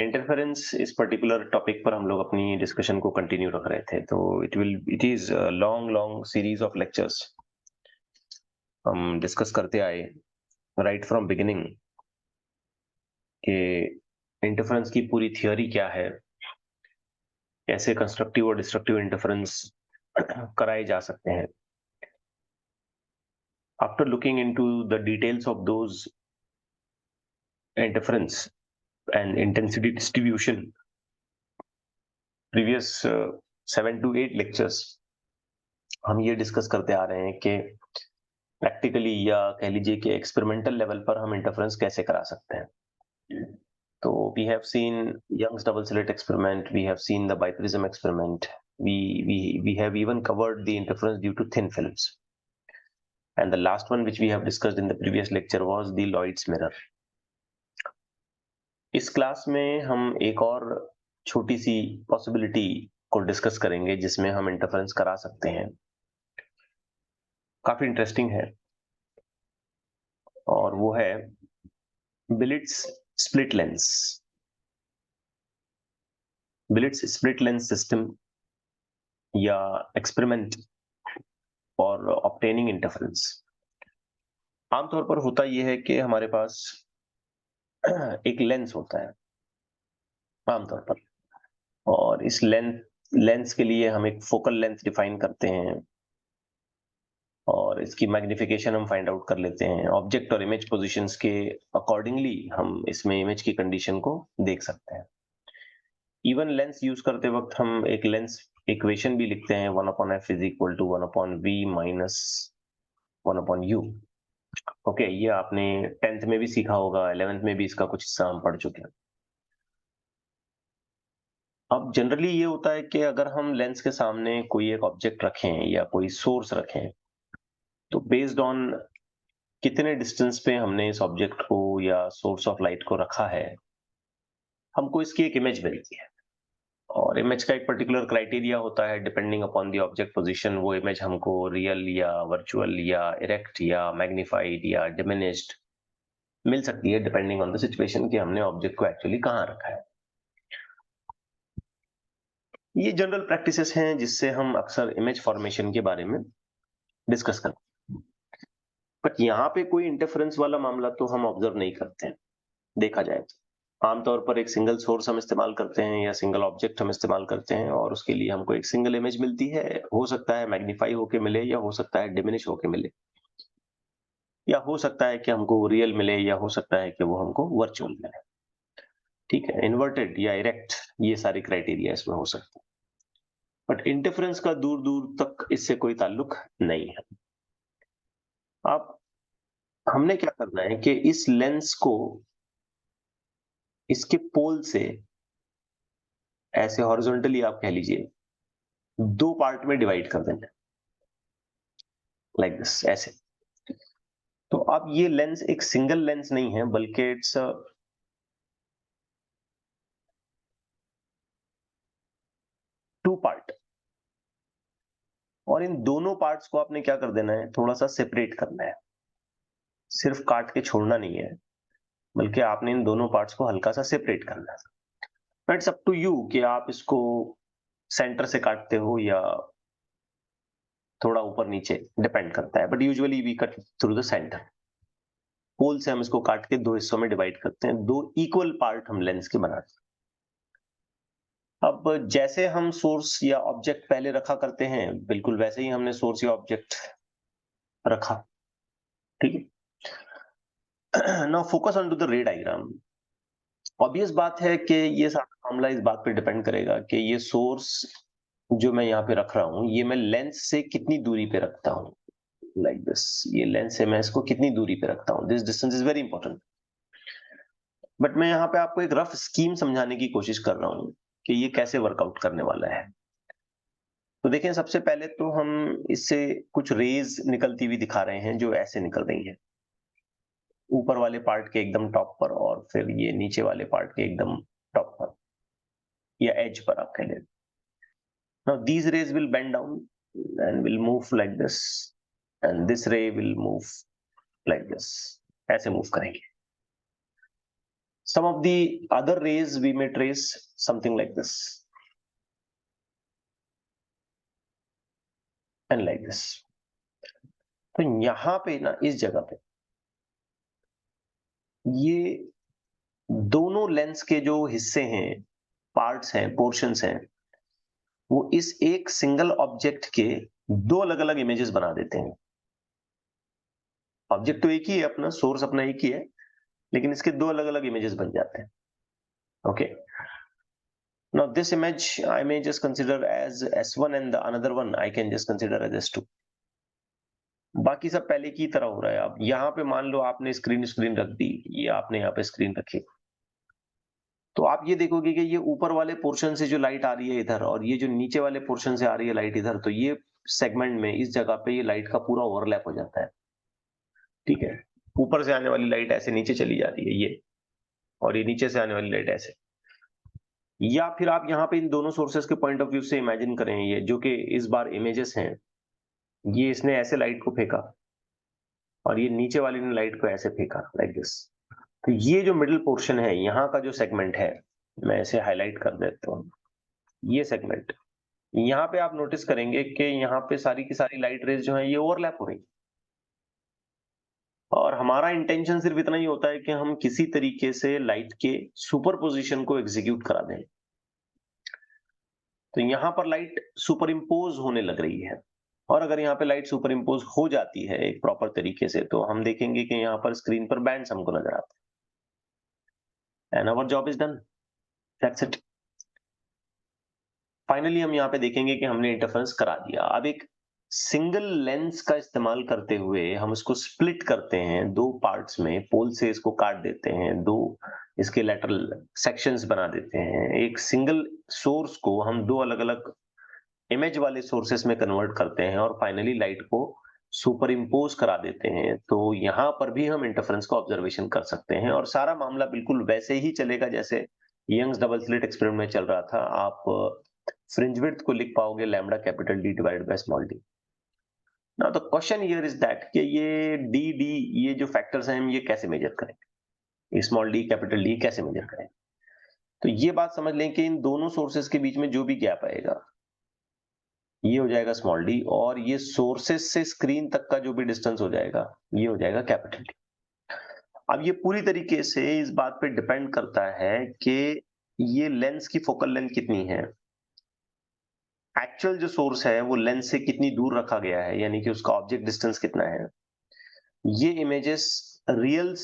Interference इस particular topic पर हम लोग अपनी डिस्कशन को कंटिन्यू रख रहे थे, तो it is long long series of lectures हम डिस्कस करते आए राइट फ्रॉम बिगिनिंग कि इंटरफेरेंस की पूरी थियोरी क्या है, कैसे कंस्ट्रक्टिव और डिस्ट्रक्टिव इंटरफेरेंस कराए जा सकते हैं. After looking into the details of those interference and intensity distribution, previous 7 to 8 lectures हम ये डिस्कस करते आ रहे हैं कि प्रैक्टिकली या कह लीजिए कि एक्सपेरिमेंटल लेवल पर हम इंटरफेरेंस कैसे करा सकते हैं. तो we have seen Young's double slit experiment, we have seen the biprism experiment, we have even covered the interference due to thin films, and the last one which we have discussed in the previous lecture was the Lloyd's mirror. इस class में हम एक और छोटी सी possibility को discuss करेंगे जिसमें हम इंटरफेरेंस करा सकते हैं. काफी इंटरेस्टिंग है और वो है Billet's split lens. Billet's split lens system या एक्सपेरिमेंट फॉर ऑब्टेनिंग इंटरफेरेंस. आमतौर पर होता यह है कि हमारे पास एक लेंस होता है आमतौर पर, और इस लेंस के लिए हम एक फोकल लेंथ डिफाइन करते हैं और इसकी मैग्निफिकेशन हम फाइंड आउट कर लेते हैं. ऑब्जेक्ट और इमेज पोजीशंस के अकॉर्डिंगली हम इसमें इमेज की कंडीशन को देख सकते हैं. इवन लेंस यूज करते वक्त हम एक लेंस इक्वेशन भी लिखते हैं, 1/f is equal to 1/v minus 1/u. Okay, ये आपने 10th में भी सीखा होगा, 11th में भी इसका कुछ हिस्सा हम पढ़ चुके हैं. अब जनरली ये होता है कि अगर हम लेंस के सामने कोई एक ऑब्जेक्ट रखें या कोई सोर्स रखें, तो बेस्ड ऑन कितने डिस्टेंस पे हमने इस ऑब्जेक्ट को या सोर्स ऑफ लाइट को रखा है, हमको इसकी एक इमेज मिलती है. और इमेज का एक पर्टिकुलर क्राइटेरिया होता है, depending upon the object position वो इमेज हमको रियल या वर्चुअल या इरेक्ट या मैग्नीफाइड या डिमिनिश्ड मिल सकती है, डिपेंडिंग ऑन द सिचुएशन कि हमने ऑब्जेक्ट को एक्चुअली कहाँ रखा है. ये जनरल प्रैक्टिसेस हैं जिससे हम अक्सर इमेज फॉर्मेशन के बारे में डिस्कस करते हैं. बट यहाँ पे कोई इंटरफेरेंस वाला मामला तो हम ऑब्जर्व नहीं करते हैं, देखा जाए तो. आमतौर पर एक सिंगल सोर्स हम इस्तेमाल करते हैं या सिंगल ऑब्जेक्ट हम इस्तेमाल करते हैं और उसके लिए हमको एक सिंगल इमेज मिलती है. हो सकता है मैग्नीफाई होके मिले या हो सकता है डिमिनिश होके मिले, या हो सकता है कि हमको रियल मिले या हो सकता है कि वो हमको वर्चुअल मिले. ठीक है, इन्वर्टेड या इरेक्ट, ये सारे क्राइटेरिया इसमें हो सकते हैं. बट इंटरफेरेंस का दूर दूर तक इससे कोई ताल्लुक नहीं है. अब हमने क्या करना है कि इस लेंस को इसके पोल से ऐसे हॉरिजॉन्टली आप कह लीजिए 2 पार्ट में डिवाइड कर देना, लाइक दिस, ऐसे. तो अब ये लेंस एक सिंगल लेंस नहीं है, बल्कि इट्स 2 पार्ट. और इन दोनों पार्ट्स को आपने क्या कर देना है, थोड़ा सा सेपरेट करना है. सिर्फ काट के छोड़ना नहीं है, बल्कि आपने इन दोनों पार्ट्स को हल्का सा सेपरेट करना है. इट्स अप टू यू कि आप इसको सेंटर से काटते हो या थोड़ा ऊपर नीचे, डिपेंड करता है. But usually we cut through the centre. Pole से हम इसको काट के 2 हिस्सों में डिवाइड करते हैं, 2 इक्वल पार्ट हम लेंस के बनाते हैं. अब जैसे हम सोर्स या ऑब्जेक्ट पहले रखा करते हैं, बिल्कुल वैसे ही हमने सोर्स या ऑब्जेक्ट रखा. ठीक है, now focus on to the ray diagram. Obvious बात है कि ये सारा मामला इस बात पे डिपेंड करेगा कि ये सोर्स जो मैं यहाँ पे रख रहा हूँ, ये मैं लेंस से कितनी दूरी पे रखता हूँ, लाइक दिस. ये लेंस से मैं इसको कितनी दूरी पे रखता हूँ, this distance is very important. But मैं यहाँ पे आपको एक रफ स्कीम समझाने की कोशिश कर रहा हूँ कि ये कैसे वर्कआउट करने वाला है. तो देखें, सबसे पहले तो हम इससे कुछ रेज निकलती हुई दिखा रहे हैं जो ऐसे निकल रही है, ऊपर वाले पार्ट के एकदम टॉप पर और फिर ये नीचे वाले पार्ट के एकदम टॉप पर या एज पर आप कह लें. Now these rays will bend down and will move like this, and this ray will move like this. ऐसे मूव करेंगे. some of the other rays we may trace something like this and like this. तो यहां पे ना, इस जगह पे ये दोनों लेंस के जो हिस्से हैं, पार्ट्स हैं, पोर्शंस हैं, वो इस एक सिंगल ऑब्जेक्ट के दो अलग-अलग इमेजेस बना देते हैं। ऑब्जेक्ट तो एक ही है, अपना सोर्स अपना एक ही है, लेकिन इसके दो अलग-अलग इमेजेस बन जाते हैं। Okay, now this image I may just consider as S1 and the another one I can just consider as S2। बाकी सब पहले की तरह हो रहा है। अब यहाँ पे मान लो आपने स्क्रीन रख दी, ये आपने यहाँ पे स्क्रीन रखी, तो आप ये देखोगे कि ये ऊपर वाले पोर्शन से जो लाइट आ रही है इधर, और ये जो नीचे वाले पोर्शन से आ रही है लाइट इधर, तो ये सेगमेंट में, इस जगह पे ये लाइट का पूरा ओवरलैप हो जाता है। ठीक है, ऊपर से आने वाली लाइट ऐसे नीचे चली जा रही है ये, और ये नीचे से आने वाली लाइट ऐसे। या फिर आप यहाँ पे इन दोनों सोर्सेस के पॉइंट ऑफ व्यू से इमेजिन करें, ये जो कि इस बार इमेजेस हैं, ये इसने ऐसे लाइट को फेंका और ये नीचे वाली ने लाइट को ऐसे फेंका, लाइक दिस। तो ये जो मिडिल पोर्शन है, यहाँ का जो सेगमेंट है, मैं इसे हाईलाइट कर देता हूँ, ये सेगमेंट, यहाँ पे आप नोटिस करेंगे कि यहाँ पे सारी की सारी लाइट रेज जो है ये ओवरलैप हो रही, और हमारा इंटेंशन सिर्फ इतना ही होता है कि हम किसी तरीके से लाइट के सुपरपोजिशन को एग्जीक्यूट करा दें। तो यहाँ पर लाइट सुपर इम्पोज होने लग रही है, और अगर यहाँ पे लाइट सुपर इम्पोज हो जाती है एक प्रॉपर तरीके से, तो हम देखेंगे कि यहाँ पर स्क्रीन पर बैंड्स हमको नजर आते हैं, and our job is done, that's it. Finally हम यहाँ पे देखेंगे कि हमने इंटरफेरेंस करा दिया। अब एक सिंगल लेंस का इस्तेमाल करते हुए हम इसको स्प्लिट करते हैं दो पार्ट्स में, पोल से इसको काट देते हैं, दो इसके लेटरल सेक्शंस बना देते हैं, एक सिंगल सोर्स को हम दो अलग अलग इमेज वाले सोर्सेस में कन्वर्ट करते हैं, और फाइनली लाइट को सुपर इम्पोज करा देते हैं। तो यहाँ पर भी हम इंटरफेरेंस का ऑब्जर्वेशन कर सकते हैं, और सारा मामला बिल्कुल वैसे ही चलेगा जैसे यंग्स डबल स्लिट एक्सपेरिमेंट में चल रहा था। आप फ्रिंज विड्थ को लिख पाओगे lambda capital D divided by small D. Now the question here is that कि ये डी डी, ये जो फैक्टर्स हैं, हम ये कैसे मेजर करेंगे, स्मॉल डी कैपिटल डी कैसे मेजर करें? तो ये बात समझ लें कि इन दोनों सोर्सेस के बीच में जो भी गैप आएगा, ये हो जाएगा स्मॉल डी, और ये सोर्सेस से स्क्रीन तक का जो भी डिस्टेंस हो जाएगा, ये हो जाएगा कैपिटल डी। अब ये पूरी तरीके से इस बात पे डिपेंड करता है कि ये लेंस की फोकल लेंथ कितनी है, एक्चुअल जो सोर्स है वो लेंस से कितनी दूर रखा गया है, यानी कि उसका ऑब्जेक्ट डिस्टेंस कितना है। ये इमेजेस रियल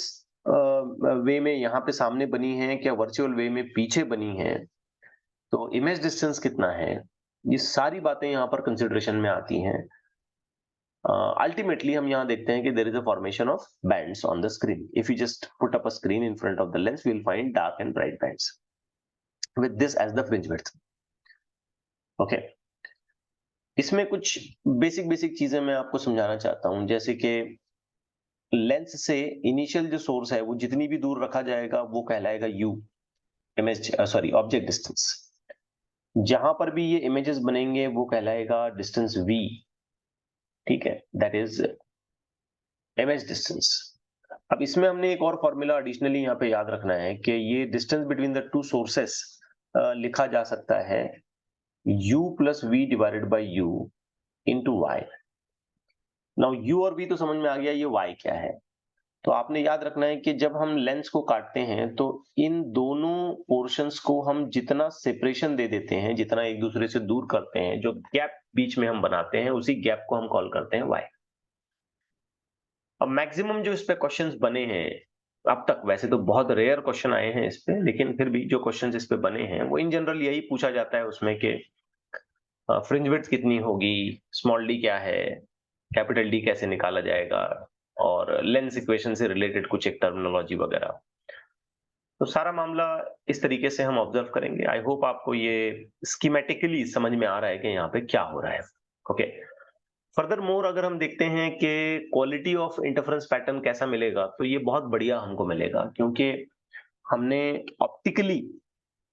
वे में यहाँ पे सामने बनी हैं, क्या वर्चुअल वे में पीछे बनी हैं, तो इमेज डिस्टेंस कितना है, ये सारी बातें यहाँ पर कंसिडरेशन में आती हैं। अल्टीमेटली हम यहाँ देखते हैं कि there is a formation of bands on the screen. If you just put up a screen in front of the lens, we will find dark and bright bands with this as the fringe width. Okay, इसमें कुछ basic चीजें मैं आपको समझाना चाहता हूं, जैसे कि लेंस से इनिशियल जो सोर्स है वो जितनी भी दूर रखा जाएगा वो कहलाएगा you, image sorry object distance. जहां पर भी ये इमेजेस बनेंगे वो कहलाएगा डिस्टेंस वी, ठीक है, दैट इज इमेज डिस्टेंस। अब इसमें हमने एक और फॉर्मूला एडिशनली यहाँ पे याद रखना है कि ये distance between the two sources लिखा जा सकता है u plus v divided by u into y. Now u और v तो समझ में आ गया, ये y क्या है। तो आपने याद रखना है कि जब हम लेंस को काटते हैं तो इन दोनों पोर्शंस को हम जितना सेपरेशन दे देते हैं, जितना एक दूसरे से दूर करते हैं, जो गैप बीच में हम बनाते हैं, उसी गैप को हम कॉल करते हैं y। अब मैक्सिमम जो इस पे क्वेश्चंस बने हैं अब तक, वैसे तो बहुत रेयर क्वेश्चन आए हैं इस पे, लेकिन फिर भी जो क्वेश्चंस इस पे बने हैं वो इन जनरल यही पूछा जाता है उसमें कि फ्रिंज विड्थ कितनी होगी, स्मॉल डी क्या है, कैपिटल डी कैसे निकाला जाएगा, और लेंस इक्वेशन से रिलेटेड कुछ एक टर्मिनोलॉजी वगैरह। तो सारा मामला इस तरीके से हम ऑब्जर्व करेंगे। आई होप आपको ये स्कीमेटिकली समझ में आ रहा है कि यहाँ पे क्या हो रहा है। ओके, फर्दर मोर अगर हम देखते हैं कि क्वालिटी ऑफ इंटरफेरेंस पैटर्न कैसा मिलेगा, तो ये बहुत बढ़िया हमको मिलेगा, क्योंकि हमने ऑप्टिकली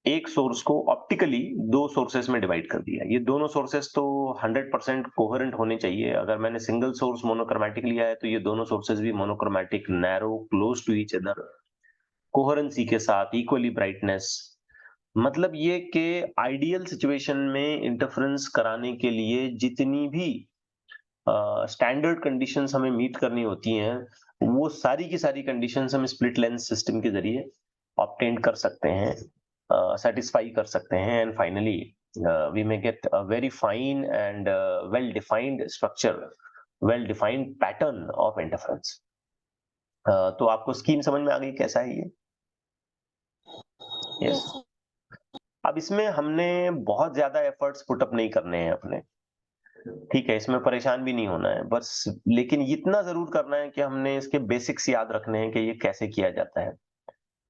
एक सोर्स को ऑप्टिकली दो सोर्सेस में डिवाइड कर दिया। ये दोनों सोर्सेस तो 100% कोहेरेंट होने चाहिए। अगर मैंने सिंगल सोर्स मोनोक्रोमैटिक लिया है तो ये दोनों सोर्सेस भी monochromatic, narrow, close to each other, coherency के साथ, इक्वली ब्राइटनेस। मतलब ये कि आइडियल सिचुएशन में इंटरफेरेंस कराने के लिए जितनी भी स्टैंडर्ड कंडीशंस हमें मीट करनी होती हैं, वो सारी की सारी कंडीशंस हम स्प्लिट लेंस सिस्टम के जरिए ऑब्टेन कर सकते हैं, सेटिस्फाई कर सकते हैं, and finally we may get a very fine and well defined structure, well defined pattern of interference. तो आपको स्कीम समझ में आ गई कैसा है ये? यस। अब इसमें हमने बहुत ज्यादा एफर्ट्स पुट अप नहीं करने हैं अपने, ठीक है, इसमें परेशान भी नहीं होना है बस, लेकिन इतना जरूर करना है कि हमने इसके बेसिक्स याद रखने हैं कि ये कैसे किया जाता है।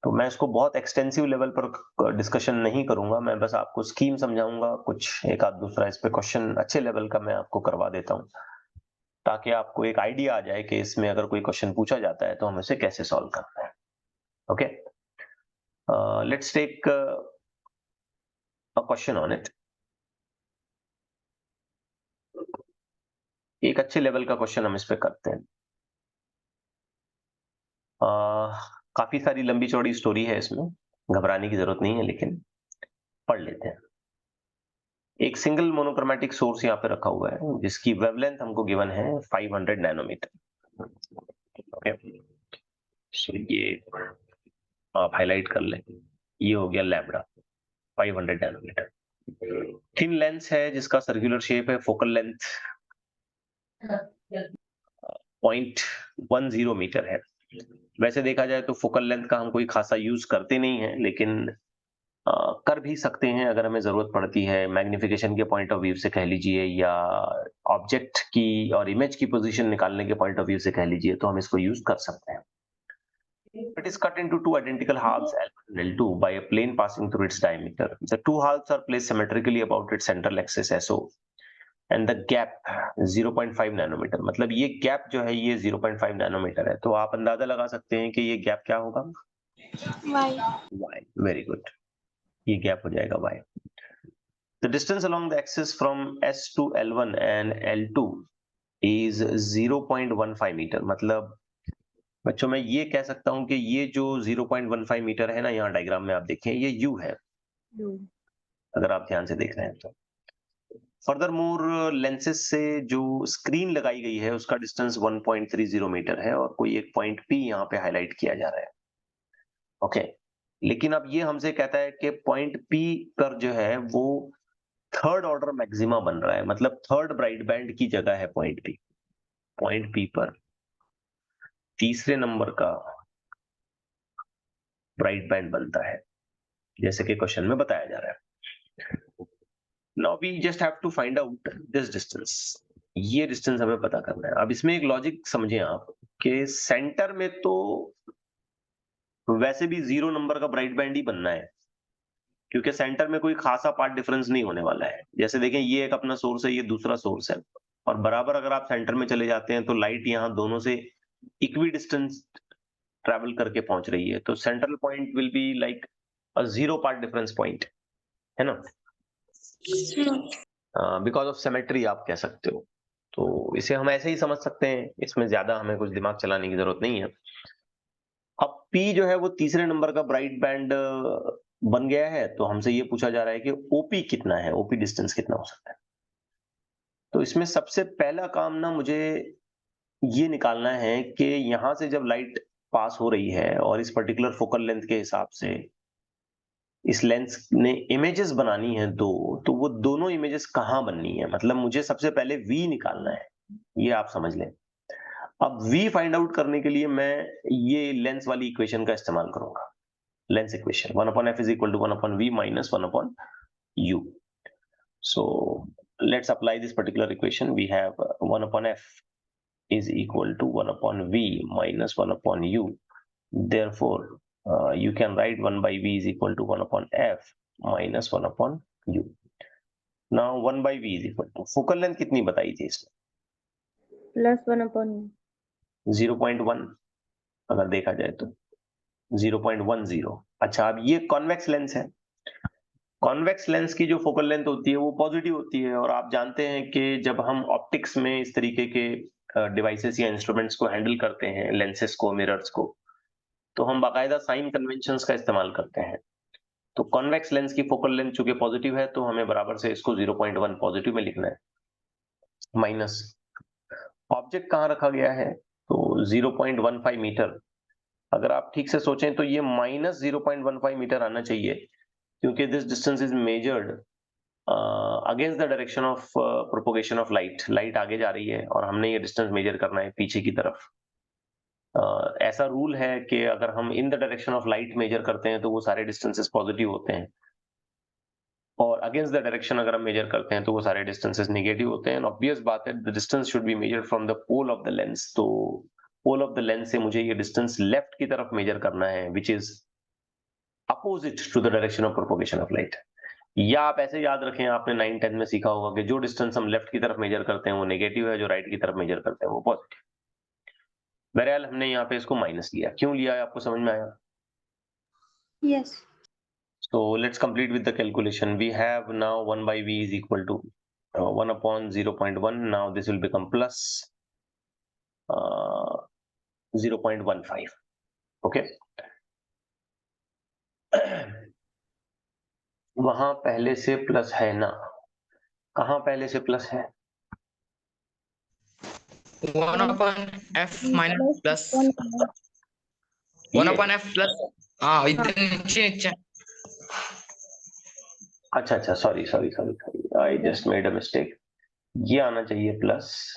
तो मैं इसको बहुत एक्सटेंसिव लेवल पर डिस्कशन नहीं करूंगा, मैं बस आपको स्कीम समझाऊंगा, कुछ एक आध दूसरा इस पे क्वेश्चन अच्छे लेवल का मैं आपको करवा देता हूँ, ताकि आपको एक आइडिया आ जाए कि इसमें अगर कोई क्वेश्चन पूछा जाता है तो हम इसे कैसे सॉल्व करना है। Okay, let's take a question on it. एक अच्छे लेवल का क्वेश्चन हम इस पे करते हैं। काफी सारी लंबी चौड़ी स्टोरी है इसमें, घबराने की जरूरत नहीं है, लेकिन पढ़ लेते हैं। एक सिंगल मोनोक्रोमैटिक सोर्स यहाँ पे रखा हुआ है जिसकी वेवलेंथ हमको गिवन है 500 नैनोमीटर। ओके, सो ये आप हाईलाइट कर लें, ये हो गया लैम्बडा 500 नैनोमीटर। थिन लेंस है जिसका सर्कुलर शेप है, फोकल लेंथ 0.10 मीटर है। वैसे देखा जाए तो फोकल लेंथ का हम कोई खासा यूज करते नहीं है, लेकिन कर भी सकते हैं अगर हमें जरूरत पड़ती है, मैग्निफिकेशन के पॉइंट ऑफ व्यू से कह लीजिए, या ऑब्जेक्ट की और इमेज की पोजीशन निकालने के पॉइंट ऑफ व्यू से कह लीजिए, तो हम इसको यूज कर सकते हैं। It is cut into two identical halves L1 and L2 by a plane passing through its diameter. The two halves are placed symmetrically about its central axis SO and the gap 0.5 nanometre. मतलब ये gap जो है ये 0.5 nanometre है, तो आप अंदाजा लगा सकते हैं कि ये गैप क्या होगा? y। वेरी गुड, ये गैप हो जाएगा y। The distance along the axis from S to L1 and L2 is 0.15 metre. मतलब बच्चों मैं ये कह सकता हूं कि ये जो 0.15 मीटर है ना, यहाँ डायग्राम में आप देखें ये U है, अगर आप ध्यान से देख रहे हैं तो। फर्दर मोर लेंसेज से जो स्क्रीन लगाई गई है उसका डिस्टेंस 1.30 मीटर है, और कोई एक पॉइंट P यहाँ पे हाईलाइट किया जा रहा है। ओके, लेकिन अब ये हमसे कहता है कि पॉइंट P पर जो है वो थर्ड ऑर्डर मैक्सिमा बन रहा है, मतलब थर्ड ब्राइट बैंड की जगह है पॉइंट P। पॉइंट P पर तीसरे नंबर का ब्राइट बैंड बनता है, जैसे कि क्वेश्चन में बताया जा रहा है। Now we just have to find out this distance. ये डिस्टेंस हमें पता करना है। अब इसमें एक लॉजिक समझें आप कि सेंटर में तो वैसे भी 0 नंबर का ब्राइट बैंड ही बनना है, क्योंकि सेंटर में कोई खासा पार्ट डिफरेंस नहीं होने वाला है। जैसे देखें ये एक अपना सोर्स है, ये दूसरा सोर्स है, और बराबर अगर आप सेंटर में चले जाते हैं तो लाइट यहाँ दोनों से इक्वी डिस्टेंस ट्रेवल करके पहुंच रही है, तो central point will be like a 0 path difference point, है ना, बिकॉज ऑफ सिमेट्री आप कह सकते हो। तो इसे हम ऐसे ही समझ सकते हैं, इसमें ज्यादा हमें कुछ दिमाग चलाने की जरूरत नहीं है। अब P जो है वो तीसरे नंबर का ब्राइट बैंड बन गया है, तो हमसे ये पूछा जा रहा है कि OP कितना है, OP डिस्टेंस कितना हो सकता है। तो इसमें सबसे पहला काम ना मुझे ये निकालना है कि यहां से जब लाइट पास हो रही है और इस पर्टिकुलर फोकल लेंथ के हिसाब से इस लेंस ने इमेजेस बनानी है दो, तो वो दोनों इमेजेस कहाँ बननी है, मतलब मुझे सबसे पहले V निकालना है, ये आप समझ लें। अब V फाइंड आउट करने के लिए मैं ये लेंस वाली इक्वेशन का इस्तेमाल करूंगा, lens equation 1/f is equal to 1/v minus 1/u. So let's apply this particular equation. We have 1/f is equal to 1/v minus 1/u. Therefore, you can write 1/v is equal to 1/f minus 1/u. Now 1/v is equal to focal length कितनी बताई थी इसने? Plus 1/u 0.1 अगर देखा जाए तो 0.10। अच्छा, अब ये कॉन्वेक्स लेंस है। कॉन्वेक्स लेंस की जो फोकल लेंथ होती है वो पॉजिटिव होती है, और आप जानते हैं कि जब हम ऑप्टिक्स में इस तरीके के डिवाइसेस या इंस्ट्रूमेंट्स को हैंडल करते हैं, लेंसेस को, मिरर्स को, तो हम बाकायदा साइन कन्वेंशंस का इस्तेमाल करते हैं। तो कॉन्वेक्स लेंस की फोकल लेंथ चूंकि पॉजिटिव है, तो हमें बराबर से इसको 0.1 पॉजिटिव में लिखना है, माइनस ऑब्जेक्ट कहाँ रखा गया है, तो 0.15 मीटर। अगर आप ठीक से सोचें तो ये माइनस 0.15 मीटर आना चाहिए, क्योंकि this distance is measured against the direction of propagation of light. Light आगे जा रही है और हमने ये डिस्टेंस मेजर करना है पीछे की तरफ। ऐसा रूल है कि अगर हम in the direction of light measure करते हैं तो वो सारे डिस्टेंसेस पॉजिटिव होते हैं, और अगेंस्ट द डायरेक्शन अगर हम मेजर करते हैं तो वो सारे डिस्टेंसेस नेगेटिव होते हैं। ऑब्वियस बात है, the distance should be measured from the pole of the lens. तो पोल ऑफ द लेंस से मुझे ये डिस्टेंस लेफ्ट की तरफ मेजर करना है, which is opposite to the direction of propagation of light. या आप ऐसे याद रखें, आपने 9-10 में सीखा होगा कि जो डिस्टेंस हम लेफ्ट की तरफ मेजर करते हैं वो नेगेटिव है, जो राइट की तरफ मेजर करते हैं वो पॉजिटिव। बहरहाल हमने यहाँ पे इसको माइनस लिया, क्यों लिया है आपको समझ में आया? Yes. So let's complete with the calculation. We have now 1 by v is equal to 1 upon 0.1. Now this will become plus 0.15. Okay. वहां पहले से प्लस है ना? कहाँ पहले से प्लस है? 1 upon f minus plus 1 upon f plus इधर नीचे अच्छा, sorry, I just made a mistake. ये आना चाहिए प्लस,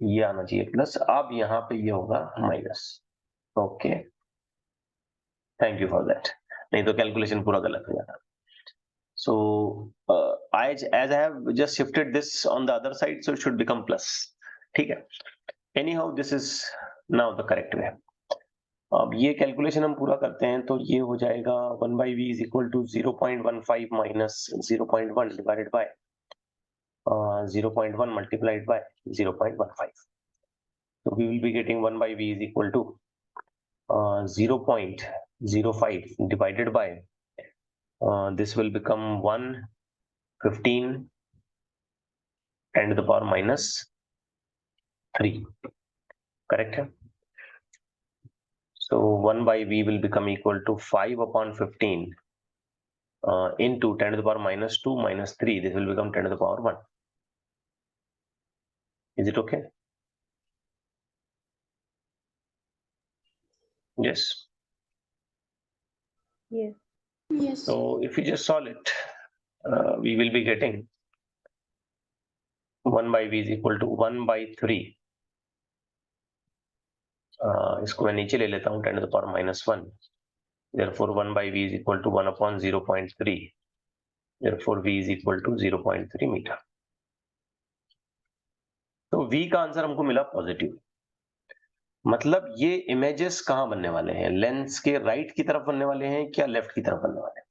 ये आना चाहिए प्लस, अब यहाँ पे ये होगा minus. Okay, thank you for that, नहीं तो कैलकुलेशन पूरा गलत हो जाता। So as I have just shifted this on the other side, so it should become plus. ठीक है, anyhow this is now the correct way. अब ये कैलकुलेशन हम पूरा करते हैं तो ये हो जाएगा 1 by v is equal to 0.15 minus 0.1 divided by 0.1 multiplied by 0.15. So we will be getting 1 by v is equal to 0.05 divided by this will become 115 10 to the power minus 3. Correct है? So 1 by v will become equal to 5 upon 15 into 10 to the power minus 2 minus 3. This will become 10 to the power 1. Is it okay? Yes. Yes. Yes. So if we just solve it, we will be getting 1 by v is equal to 1 by 3. इसको मैं नीचे ले लेता हूँ 10 to the power minus 1. Therefore 1 by v is equal to 1 upon 0.3. Therefore v is equal to 0.3 metre. तो v का answer हमको मिला पॉजिटिव। मतलब ये इमेजेस कहाँ बनने वाले हैं? लेंस के राइट की तरफ बनने वाले हैं क्या लेफ्ट की तरफ बनने वाले हैं?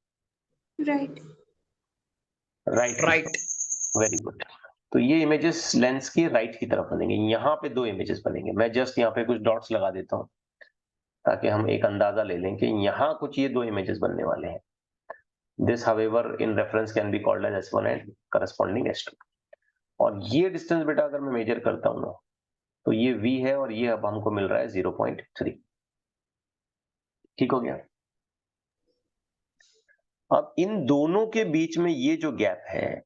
Right. राइट। Very good. तो ये इमेजेस लेंस के राइट की तरफ बनेंगे। यहाँ पे दो इमेजेस बनेंगे। मैं जस्ट यहाँ पे कुछ डॉट्स लगा देता हूँ ताकि हम एक अंदाजा ले लें कि यहाँ कुछ ये दो इमेजेस बनने वाले हैं। This however in reference can be called as S1 and corresponding S2। और ये डिस्टेंस बेटा अगर मैं मेजर करता हूँ ना, तो ये v है और ये अब हमको मिल रहा है 0.3। ठीक हो गया? अब इन दोनों के बीच में ये जो गैप है,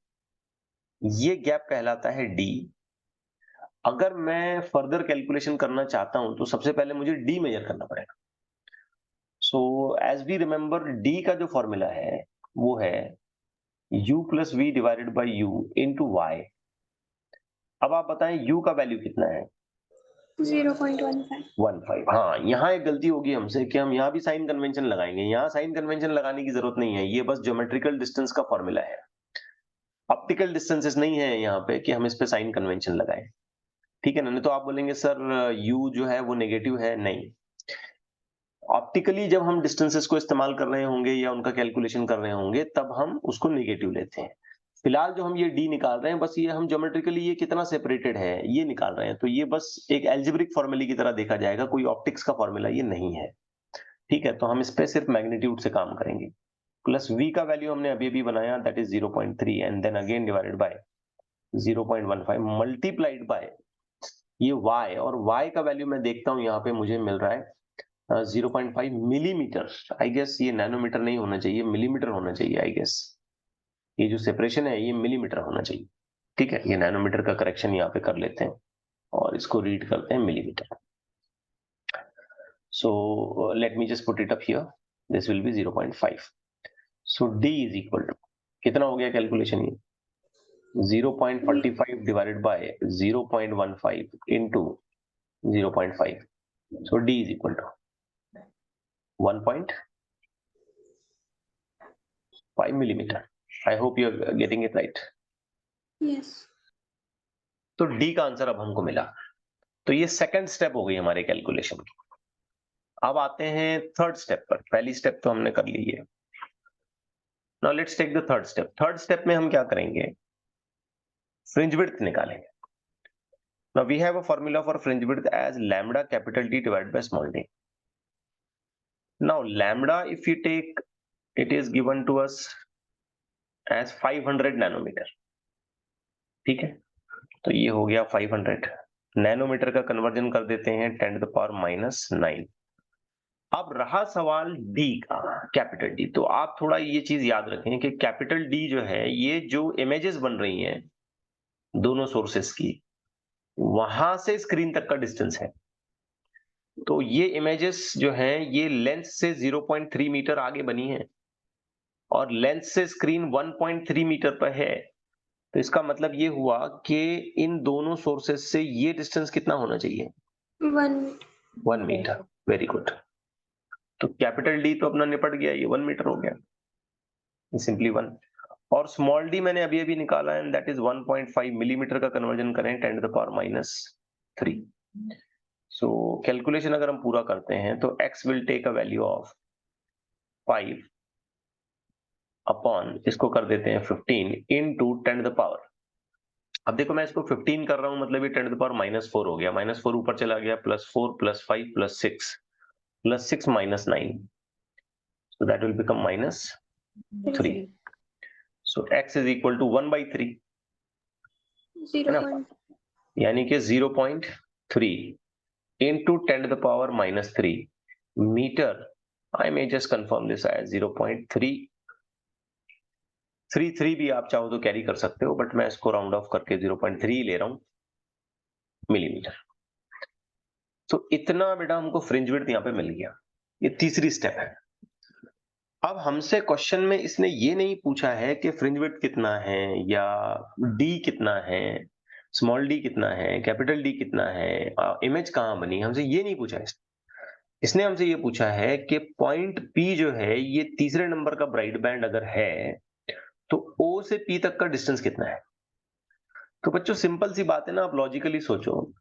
ये गैप कहलाता है d। अगर मैं फर्दर कैलकुलेशन करना चाहता हूं तो सबसे पहले मुझे d मेजर करना पड़ेगा। So as we remember, d का जो फॉर्मूला है वो है u plus v divided by u into y. अब आप बताएं u का वैल्यू कितना है? 0.15. हाँ, यहाँ एक गलती होगी हमसे कि हम यहाँ भी साइन कन्वेंशन लगाएंगे। यहाँ साइन कन्वेंशन लगाने की जरूरत नहीं है, ये बस ज्योमेट्रिकल डिस्टेंस का फॉर्मूला है। ऑप्टिकल डिस्टेंसेस नहीं है यहाँ पे कि हम इस पे साइन कन्वेंशन लगाएं। ठीक है ना? नहीं तो आप बोलेंगे सर u जो है वो नेगेटिव है। नहीं, ऑप्टिकली जब हम डिस्टेंसेस को इस्तेमाल कर रहे होंगे या उनका कैलकुलेशन कर रहे होंगे तब हम उसको नेगेटिव लेते हैं। फिलहाल जो हम ये d निकाल रहे हैं, बस ये हम ज्योमेट्रिकली ये कितना सेपरेटेड है ये निकाल रहे हैं, तो ये बस एक एल्जेब्रिक फॉर्मूले की तरह देखा जाएगा, कोई ऑप्टिक्स का फॉर्मूला ये नहीं है। ठीक है, तो हम इस पे सिर्फ मैग्नीट्यूड से काम करेंगे। प्लस v का वैल्यू हमने अभी अभी बनाया, that is 0.3 and then again divided by 0.15 multiplied by ये y, और y का वैल्यू मैं देखता हूं यहाँ पे मुझे मिल रहा है 0.5 मिलीमीटर, आई गेस ये नैनोमीटर नहीं होना चाहिए, मिलीमीटर होना चाहिए आई गेस। ये जो सेपरेशन है ये मिलीमीटर होना चाहिए, ठीक है। ये नैनोमीटर का करेक्शन यहाँ पे कर लेते हैं और इसको रीड करते हैं millimetre. So let me just put it up here. This will be 0.5. So D is equal to कितना हो गया कैलकुलेशन ये 0.45 divided by 0.15 into 0.5. So D is equal to 1.5 millimeter. I hope you are getting it right. Yes. तो D का answer अब हमको मिला। तो ये सेकंड स्टेप हो गई हमारे कैलकुलेशन की। अब आते हैं थर्ड स्टेप पर। पहली स्टेप तो हमने कर ली है। Now let's take the third step. Third step में हम क्या करेंगे, फ्रिंज विड्थ निकालेंगे। Now we have a formula for fringe width as lambda capital D divided by small d. Now lambda, if you take, it is given to us as 500 nanometer, ठीक है। तो ये हो गया 500 नैनोमीटर का conversion कर देते हैं 10 to the power -9। अब रहा सवाल D का, कैपिटल D। तो आप थोड़ा ये चीज याद रखें कि कैपिटल D जो है, ये जो इमेजेस बन रही हैं दोनों सोर्सेस की, वहां से स्क्रीन तक का डिस्टेंस है। तो ये इमेजेस जो हैं ये लेंस से 0.3 मीटर आगे बनी है और लेंस से स्क्रीन 1.3 मीटर पर है। तो इसका मतलब ये हुआ कि इन दोनों सोर्सेस से ये डिस्टेंस कितना होना चाहिए 1 मीटर। Very good. तो कैपिटल डी तो अपना निपट गया, ये 1 मीटर हो गया, सिंपली 1। और स्मॉल डी मैंने अभी अभी निकाला एंड दैट इज 1.5 मिलीमीटर का कन्वर्जन करें 10 to the power -3। So calculation अगर हम पूरा करते हैं तो x will take a value of 5 upon, इसको कर देते हैं 15 into 10 to the power। अब देखो मैं इसको 15 कर रहा हूं, मतलब ये 10 to the power -4 हो गया। -4 ऊपर चला गया, +4 +5 +6 +6 -9, so that will become -3। so x is equal to 1/3, है ना, यानी कि 0.3 into 10 to the power -3 metre. I may just confirm this as 0.333 भी आप चाहो तो कैरी कर सकते हो, बट मैं इसको राउंड ऑफ करके 0.3 ले रहा हूं मिलीमीटर। तो इतना बेटा हमको फ्रिंज विड्थ यहाँ पे मिल गया। ये तीसरी स्टेप है। अब हमसे क्वेश्चन में इसने ये नहीं पूछा है कि फ्रिंज विड्थ कितना है या डी कितना है, स्मॉल डी कितना है, कैपिटल डी कितना है, इमेज कहाँ बनी, हमसे ये नहीं पूछा है। इसने हमसे ये पूछा है कि पॉइंट पी जो है ये तीसरे नंबर का ब्राइट बैंड अगर है तो ओ से पी तक का डिस्टेंस कितना है। तो बच्चों सिंपल सी बात है ना, आप लॉजिकली सोचो,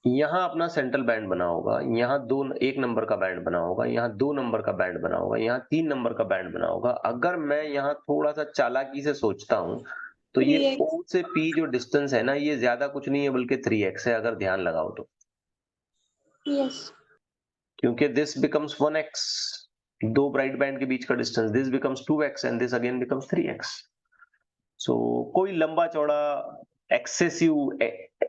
यहाँ अपना सेंट्रल बैंड बना होगा, यहाँ 1 नंबर का बैंड बना होगा, यहाँ 2 नंबर का बैंड बना होगा, यहाँ 3 नंबर का बैंड बना होगा। अगर मैं यहाँ थोड़ा सा चालाकी से सोचता हूँ तो ये 3x। O से P जो डिस्टेंस है ना, ये ज्यादा कुछ नहीं है बल्कि 3x है, अगर ध्यान लगाओ तो। Yes. क्योंकि दिस बिकम्स 1x, दो ब्राइट बैंड के बीच का distance, this becomes 2x and this again becomes 3x। सो कोई लंबा चौड़ा एक्सेसिव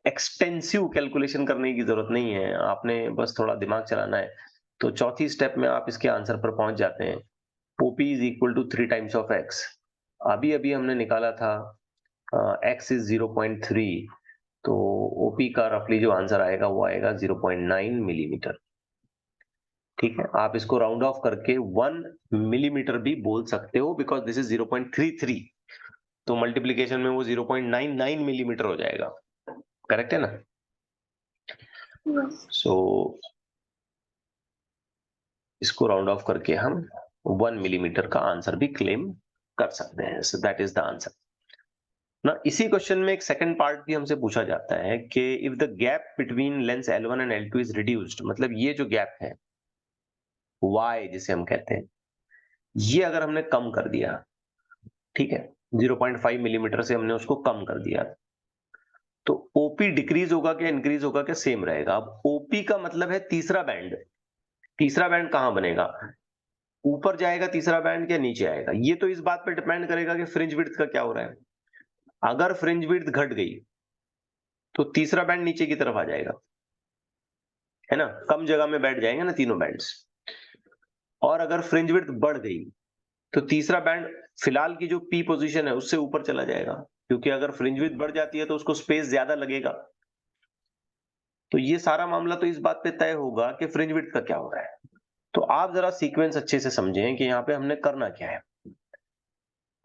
एक्सटेंसिव कैलकुलेशन करने की जरूरत नहीं है, आपने बस थोड़ा दिमाग चलाना है। तो चौथी स्टेप में आप इसके आंसर पर पहुंच जाते हैं। OP is equal to 3 times of x। अभी अभी हमने निकाला था x इज 0.3, तो OP का रफली जो आंसर आएगा वो आएगा 0.9 मिलीमीटर। ठीक है, आप इसको राउंड ऑफ करके 1 मिलीमीटर भी बोल सकते हो बिकॉज दिस इज 0.33, तो मल्टीप्लीकेशन में वो 0.99 मिलीमीटर हो जाएगा। करेक्ट है ना। Yes. सो इसको राउंड ऑफ करके हम 1 मिलीमीटर का आंसर भी क्लेम कर सकते हैं। So that is the answer ना। इसी क्वेश्चन में एक सेकंड पार्ट भी हमसे पूछा जाता है कि if the gap between lens L1 and L2 is reduced, मतलब ये जो गैप है y जिसे हम कहते हैं, ये अगर हमने कम कर दिया, ठीक है, 0.5 मिलीमीटर से हमने उसको कम कर दिया, तो ओपी डिक्रीज होगा क्या इंक्रीज होगा क्या, सेम रहेगा। अब ओपी का मतलब है तीसरा बैंड। तीसरा बैंड कहां बनेगा, ऊपर जाएगा तीसरा बैंड क्या नीचे आएगा, ये तो इस बात पर डिपेंड करेगा कि फ्रिंज विड्थ का क्या हो रहा है। अगर फ्रिंज विड्थ घट गई तो तीसरा बैंड नीचे की तरफ आ जाएगा, है ना, कम जगह में बैठ जाएंगे ना तीनों बैंड्स। और अगर फ्रिंज विड्थ बढ़ गई तो तीसरा बैंड फिलहाल की जो पी पोजीशन है उससे ऊपर चला जाएगा, क्योंकि अगर फ्रिंज विड्थ बढ़ जाती है तो उसको स्पेस ज्यादा लगेगा। तो ये सारा मामला तो इस बात पे तय होगा कि फ्रिंज विड्थ का क्या हो रहा है। तो आप जरा सीक्वेंस अच्छे से समझें कि यहाँ पे हमने करना क्या है।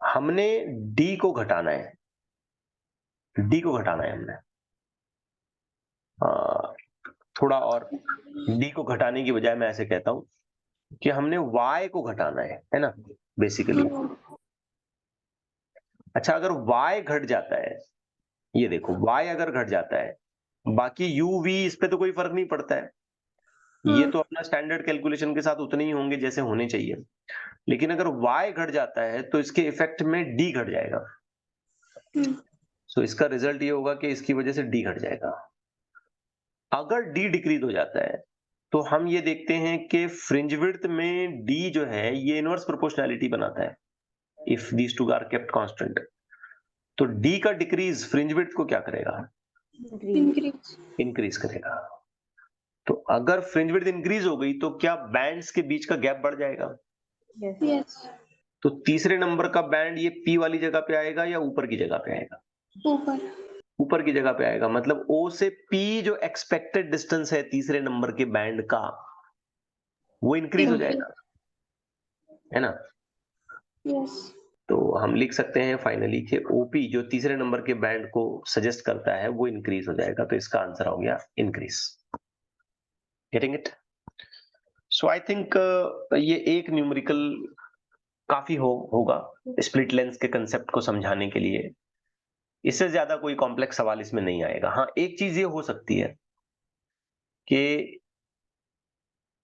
हमने डी को घटाना है, डी को घटाना है हमने। थोड़ा और डी को घटाने की बजाय मैं ऐसे कहता हूं कि हमने y को घटाना है ना, बेसिकली। अच्छा, अगर y घट जाता है, ये देखो y अगर घट जाता है, बाकी u v इस पे तो कोई फर्क नहीं पड़ता है, ये तो अपना स्टैंडर्ड कैलकुलेशन के साथ उतने ही होंगे जैसे होने चाहिए। लेकिन अगर y घट जाता है तो इसके इफेक्ट में d घट जाएगा। सो इसका रिजल्ट ये होगा कि इसकी वजह से d घट जाएगा। अगर d डिक्रीज हो जाता है तो हम ये देखते हैं कि फ्रिंज विड्थ में d जो है ये इनवर्स प्रोपोर्शनैलिटी बनाता है if these two are kept constant. तो d का डिक्रीज फ्रिंज विड्थ को क्या करेगा? Increase. इंक्रीज करेगा। तो अगर फ्रिंज विड्थ इंक्रीज हो गई तो क्या बैंड्स के बीच का गैप बढ़ जाएगा? Yes. तो तीसरे नंबर का बैंड ये P वाली जगह पे आएगा या ऊपर की जगह पे आएगा? Over. ऊपर की जगह पे आएगा। मतलब O से P जो एक्सपेक्टेड डिस्टेंस है तीसरे नंबर के बैंड का, वो इंक्रीज हो जाएगा, है ना। Yes. तो हम लिख सकते हैं फाइनली कि OP जो तीसरे नंबर के बैंड को सजेस्ट करता है वो इंक्रीज हो जाएगा। तो इसका आंसर हो गया increase. Getting it? So I think ये एक न्यूमेरिकल काफी होगा स्प्लिट लेंस के कंसेप्ट को समझाने के लिए। इससे ज्यादा कोई कॉम्प्लेक्स सवाल इसमें नहीं आएगा। हाँ, एक चीज ये हो सकती है कि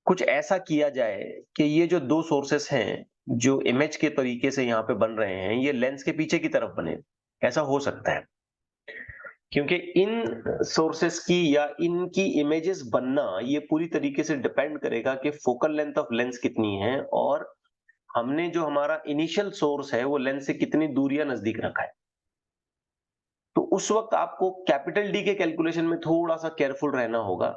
कुछ ऐसा किया जाए कि ये जो दो सोर्सेस हैं जो इमेज के तरीके से यहाँ पे बन रहे हैं, ये लेंस के पीछे की तरफ बने। ऐसा हो सकता है क्योंकि इन सोर्सेस की या इनकी इमेजेस बनना ये पूरी तरीके से डिपेंड करेगा कि फोकल लेंथ ऑफ लेंस कितनी है और हमने जो हमारा इनिशियल सोर्स है वो लेंस से कितनी दूर या नजदीक रखा है। तो उस वक्त आपको कैपिटल डी के कैलकुलेशन में थोड़ा सा केयरफुल रहना होगा।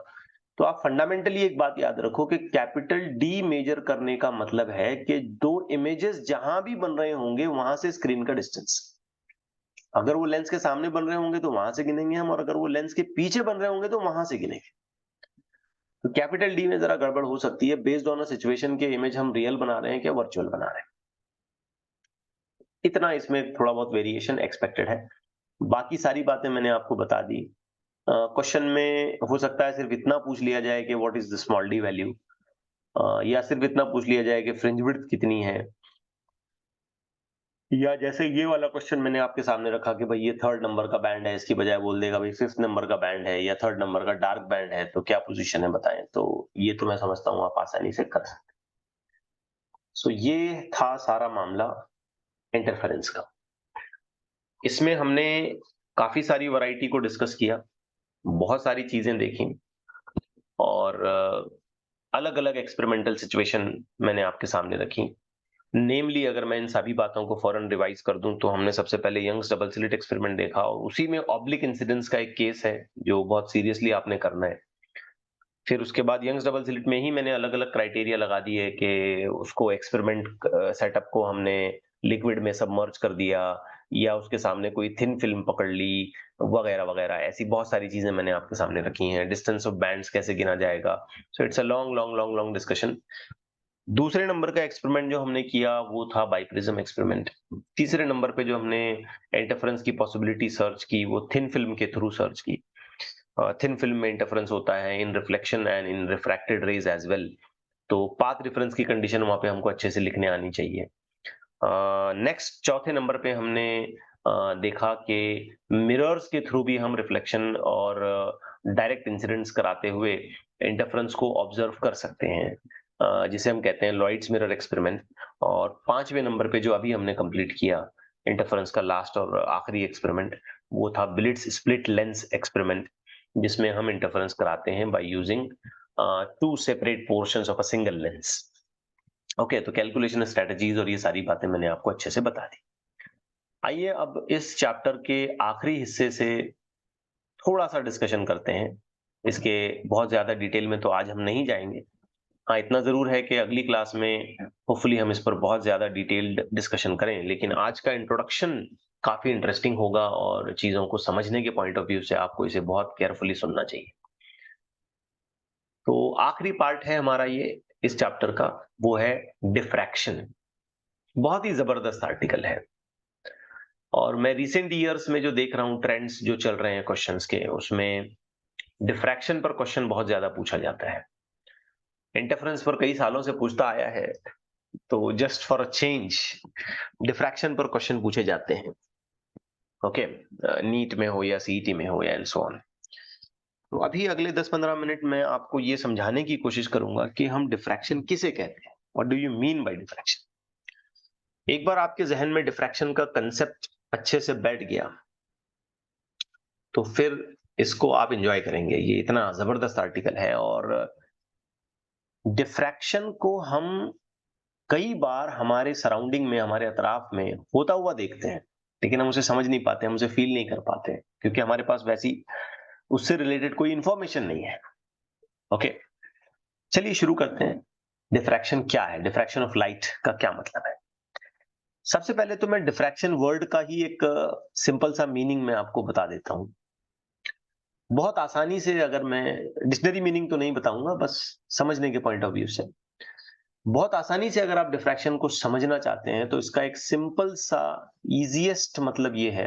तो आप फंडामेंटली एक बात याद रखो कि कैपिटल डी मेजर करने का मतलब है कि दो इमेजेस जहां भी बन रहे होंगे वहां से स्क्रीन का डिस्टेंस। अगर वो लेंस के सामने बन रहे होंगे तो वहां से गिनेंगे हम, और अगर वो लेंस के पीछे बन रहे होंगे तो वहां से गिनेंगे। तो कैपिटल डी में जरा गड़बड़ हो सकती है बेस्ड ऑन अ सिचुएशन के इमेज हम रियल बना रहे हैं क्या वर्चुअल बना रहे हैं। इतना इसमें थोड़ा बहुत वेरिएशन एक्सपेक्टेड है। बाकी सारी बातें मैंने आपको बता दी। क्वेश्चन में हो सकता है सिर्फ इतना पूछ लिया जाए कि what is the small D value, या सिर्फ इतना पूछ लिया जाए कि फ्रिंज विड्थ कितनी है, या जैसे ये वाला क्वेश्चन मैंने आपके सामने रखा कि भाई ये थर्ड नंबर का बैंड है, इसकी बजाय बोल देगा भाई फिफ्थ नंबर का बैंड है या थर्ड नंबर का डार्क बैंड है, तो क्या पोजीशन है बताएं। तो ये तो मैं समझता हूँ आप आसानी से कर सकते। सो ये था सारा मामला इंटरफेरेंस का। इसमें हमने काफी सारी वैरायटी को डिस्कस किया, बहुत सारी चीजें देखी, और अलग अलग एक्सपेरिमेंटल सिचुएशन मैंने आपके सामने रखी। नेमली अगर मैं इन सभी बातों को फौरन रिवाइज कर दूं तो हमने सबसे पहले यंग्स डबल स्लिट एक्सपेरिमेंट देखा, और उसी में ऑब्लिक इंसिडेंस का एक केस है जो बहुत सीरियसली आपने करना है। फिर उसके बाद यंग्स डबल स्लिट में ही मैंने अलग अलग क्राइटेरिया लगा दिए कि उसको एक्सपेरिमेंट सेटअप को हमने लिक्विड में सबमर्ज कर दिया या उसके सामने कोई थिन फिल्म पकड़ ली वगैरह वगैरह। ऐसी बहुत सारी चीजें मैंने आपके सामने रखी हैं। डिस्टेंस ऑफ बैंड्स कैसे गिना जाएगा। So it's a long long long long discussion. दूसरे नंबर का एक्सपेरिमेंट जो हमने किया वो था बाइप्रिज्म एक्सपेरिमेंट। तीसरे नंबर पे जो हमने इंटरफेरेंस की पॉसिबिलिटी सर्च की वो थिन फिल्म के थ्रू सर्च की। थिन फिल्म में इंटरफेरेंस होता है in reflection and in refracted rays as well. तो पाथ डिफरेंस की कंडीशन वहां पे हमको अच्छे से लिखने आनी चाहिए। नेक्स्ट चौथे नंबर पे हमने देखा कि मिरर्स के थ्रू भी हम रिफ्लेक्शन और डायरेक्ट इंसिडेंट्स कराते हुए इंटरफेरेंस को ऑब्जर्व कर सकते हैं, जिसे हम कहते हैं लॉयड्स मिरर एक्सपेरिमेंट। और पांचवें नंबर पे जो अभी हमने कंप्लीट किया इंटरफेरेंस का लास्ट और आखिरी एक्सपेरिमेंट, वो था बिलिट्स स्प्लिट लेंस एक्सपेरिमेंट, जिसमें हम इंटरफेरेंस कराते हैं by using two separate portions of a single lens. Okay, तो कैलकुलेशन स्ट्रेटजीज और ये सारी बातें मैंने आपको अच्छे से बता दी। आइए अब इस चैप्टर के आखिरी हिस्से से थोड़ा सा डिस्कशन करते हैं। इसके बहुत ज्यादा डिटेल में तो आज हम नहीं जाएंगे, हाँ, इतना जरूर है कि अगली क्लास में होपफुली हम इस पर बहुत ज्यादा डिटेल्ड डिस्कशन करें, लेकिन आज का इंट्रोडक्शन काफी इंटरेस्टिंग होगा और चीजों को समझने के पॉइंट ऑफ व्यू से आपको इसे बहुत केयरफुली सुनना चाहिए। तो आखिरी पार्ट है हमारा ये इस चैप्टर का, वो है डिफ्रैक्शन। बहुत ही जबरदस्त आर्टिकल है और मैं रिसेंट ईयर्स में जो देख रहा हूँ ट्रेंड्स जो चल रहे हैं क्वेश्चंस के, उसमें डिफ्रैक्शन पर क्वेश्चन बहुत ज्यादा पूछा जाता है। इंटरफेरेंस पर कई सालों से पूछता आया है, तो just for a change diffraction पर क्वेश्चन पूछे जाते हैं। ओके, नीट में हो या सीईटी में हो या एंड सो ऑन। तो अभी अगले 10-15 मिनट में आपको ये समझाने की कोशिश करूंगा कि हम डिफ्रैक्शन किसे कहते हैं, what do you mean by diffraction. एक बार आपके जहन में डिफ्रैक्शन का कंसेप्ट अच्छे से बैठ गया तो फिर इसको आप एंजॉय करेंगे। ये इतना जबरदस्त आर्टिकल है और डिफ्रैक्शन को हम कई बार हमारे सराउंडिंग में, हमारे अतराफ में होता हुआ देखते हैं, लेकिन हम उसे समझ नहीं पाते, हम उसे फील नहीं कर पाते क्योंकि हमारे पास वैसी उससे रिलेटेड कोई इंफॉर्मेशन नहीं है। ओके, चलिए शुरू करते हैं। डिफ्रैक्शन क्या है, डिफ्रैक्शन ऑफ लाइट का क्या मतलब है। सबसे पहले तो मैं डिफ्रैक्शन वर्ड का ही एक सिंपल सा मीनिंग मैं आपको बता देता हूं। बहुत आसानी से, अगर मैं डिक्शनरी मीनिंग तो नहीं बताऊंगा, बस समझने के पॉइंट ऑफ व्यू से बहुत आसानी से अगर आप डिफ्रैक्शन को समझना चाहते हैं तो इसका एक सिंपल सा इजीएस्ट मतलब ये है,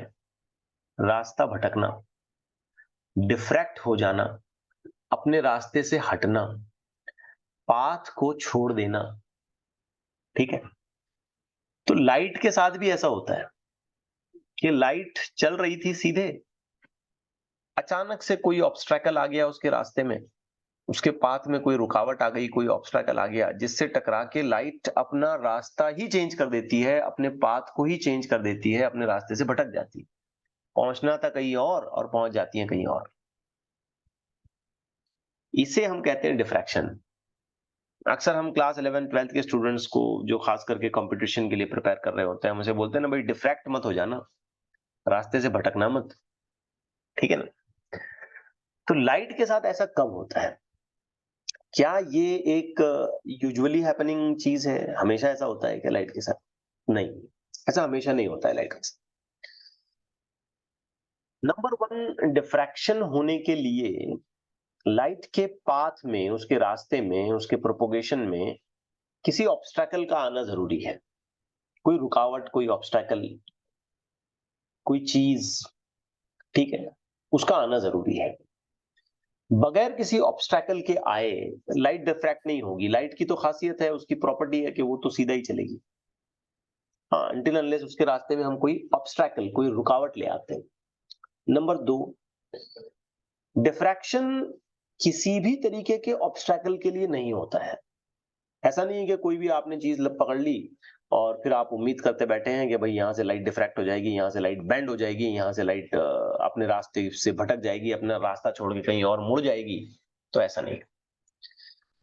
रास्ता भटकना, डिफ्रैक्ट हो जाना, अपने रास्ते से हटना, पाथ को छोड़ देना। ठीक है, तो लाइट के साथ भी ऐसा होता है कि लाइट चल रही थी सीधे, अचानक से कोई ऑब्स्ट्रैकल आ गया उसके रास्ते में, उसके पाथ में कोई रुकावट आ गई, कोई ऑब्स्ट्रैकल आ गया जिससे टकरा के लाइट अपना रास्ता ही चेंज कर देती है, अपने पाथ को ही चेंज कर देती है, अपने रास्ते से भटक जाती है। पहुंचना था कहीं और पहुंच जाती है कहीं और। इसे हम कहते हैं डिफ्रैक्शन। अक्सर हम क्लास 11-12 के स्टूडेंट्स को, जो खास करके कंपटीशन के लिए प्रिपेयर कर रहे होते हैं, हम उसे बोलते हैं ना, भाई डिफ्रैक्ट मत हो जाना, रास्ते से भटकना मत। ठीक है ना। तो लाइट के साथ ऐसा कब होता है? क्या ये एक यूजुअली हैपनिंग चीज है? हमेशा ऐसा होता है क्या लाइट के साथ? नहीं, ऐसा हमेशा नहीं होता है लाइट के साथ। नंबर वन, डिफ्रैक्शन होने के लिए लाइट के पाथ में, उसके रास्ते में, उसके प्रोपोगेशन में किसी ऑब्स्ट्रैकल का आना जरूरी है। कोई रुकावट, कोई ऑब्स्ट्रैकल, कोई चीज, ठीक है, उसका आना जरूरी है। बगैर किसी ऑब्स्ट्रैकल के आए लाइट डिफ्रैक्ट नहीं होगी। लाइट की तो खासियत है, उसकी प्रॉपर्टी है कि वो तो सीधा ही चलेगी। हाँ, अनटिल अनलेस उसके रास्ते में हम कोई ऑब्स्ट्रैकल, कोई रुकावट ले आते हैं। नंबर दो, डिफ्रैक्शन किसी भी तरीके के ऑब्स्ट्रैकल के लिए नहीं होता है। ऐसा नहीं है कि कोई भी आपने चीज पकड़ ली और फिर आप उम्मीद करते बैठे हैं कि भाई यहाँ से लाइट डिफ्रैक्ट हो जाएगी, यहाँ से लाइट बेंड हो जाएगी, यहाँ से लाइट अपने रास्ते से भटक जाएगी, अपना रास्ता छोड़ के कहीं और मुड़ जाएगी। तो ऐसा नहीं।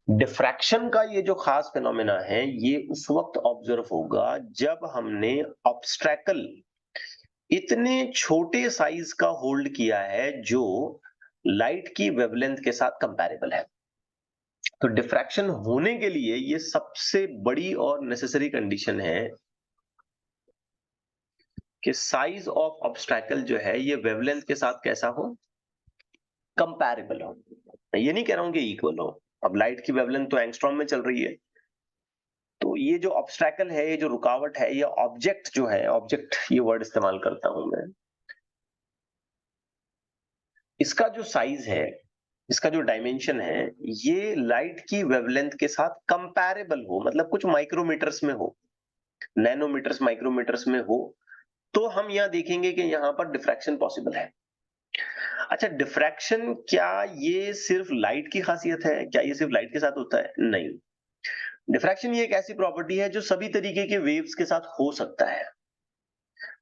डिफ्रैक्शन का ये जो खास फिनोमेना है, ये उस वक्त ऑब्जर्व होगा जब हमने ऑब्स्ट्रैकल इतने छोटे साइज का होल्ड किया है जो लाइट की वेवलेंथ के साथ कंपैरेबल है। तो डिफ्रैक्शन होने के लिए ये सबसे बड़ी और नेसेसरी कंडीशन है कि साइज ऑफ ऑब्स्ट्रैकल जो है ये वेवलेंथ के साथ कैसा हो, कंपैरेबल हो। मैं ये नहीं कह रहा हूं कि इक्वल हो। अब लाइट की वेवलेंथ तो एंगस्ट्रॉम में चल रही है, तो ये जो ऑब्स्ट्रैकल है, ये जो रुकावट है, ये ऑब्जेक्ट जो है, ऑब्जेक्ट ये वर्ड इस्तेमाल करता हूं मैं, इसका जो साइज है, इसका जो डायमेंशन है, ये लाइट की वेवलेंथ के साथ कंपैरेबल हो, मतलब कुछ माइक्रोमीटर्स में हो, नैनोमीटर्स, माइक्रोमीटर्स में हो, तो हम यहां देखेंगे कि यहां पर डिफ्रैक्शन पॉसिबल है। अच्छा, डिफ्रैक्शन क्या ये सिर्फ लाइट की खासियत है? क्या ये सिर्फ लाइट के साथ होता है? नहीं। डिफ्रैक्शन ये एक ऐसी प्रॉपर्टी है जो सभी तरीके के वेव्स के साथ हो सकता है।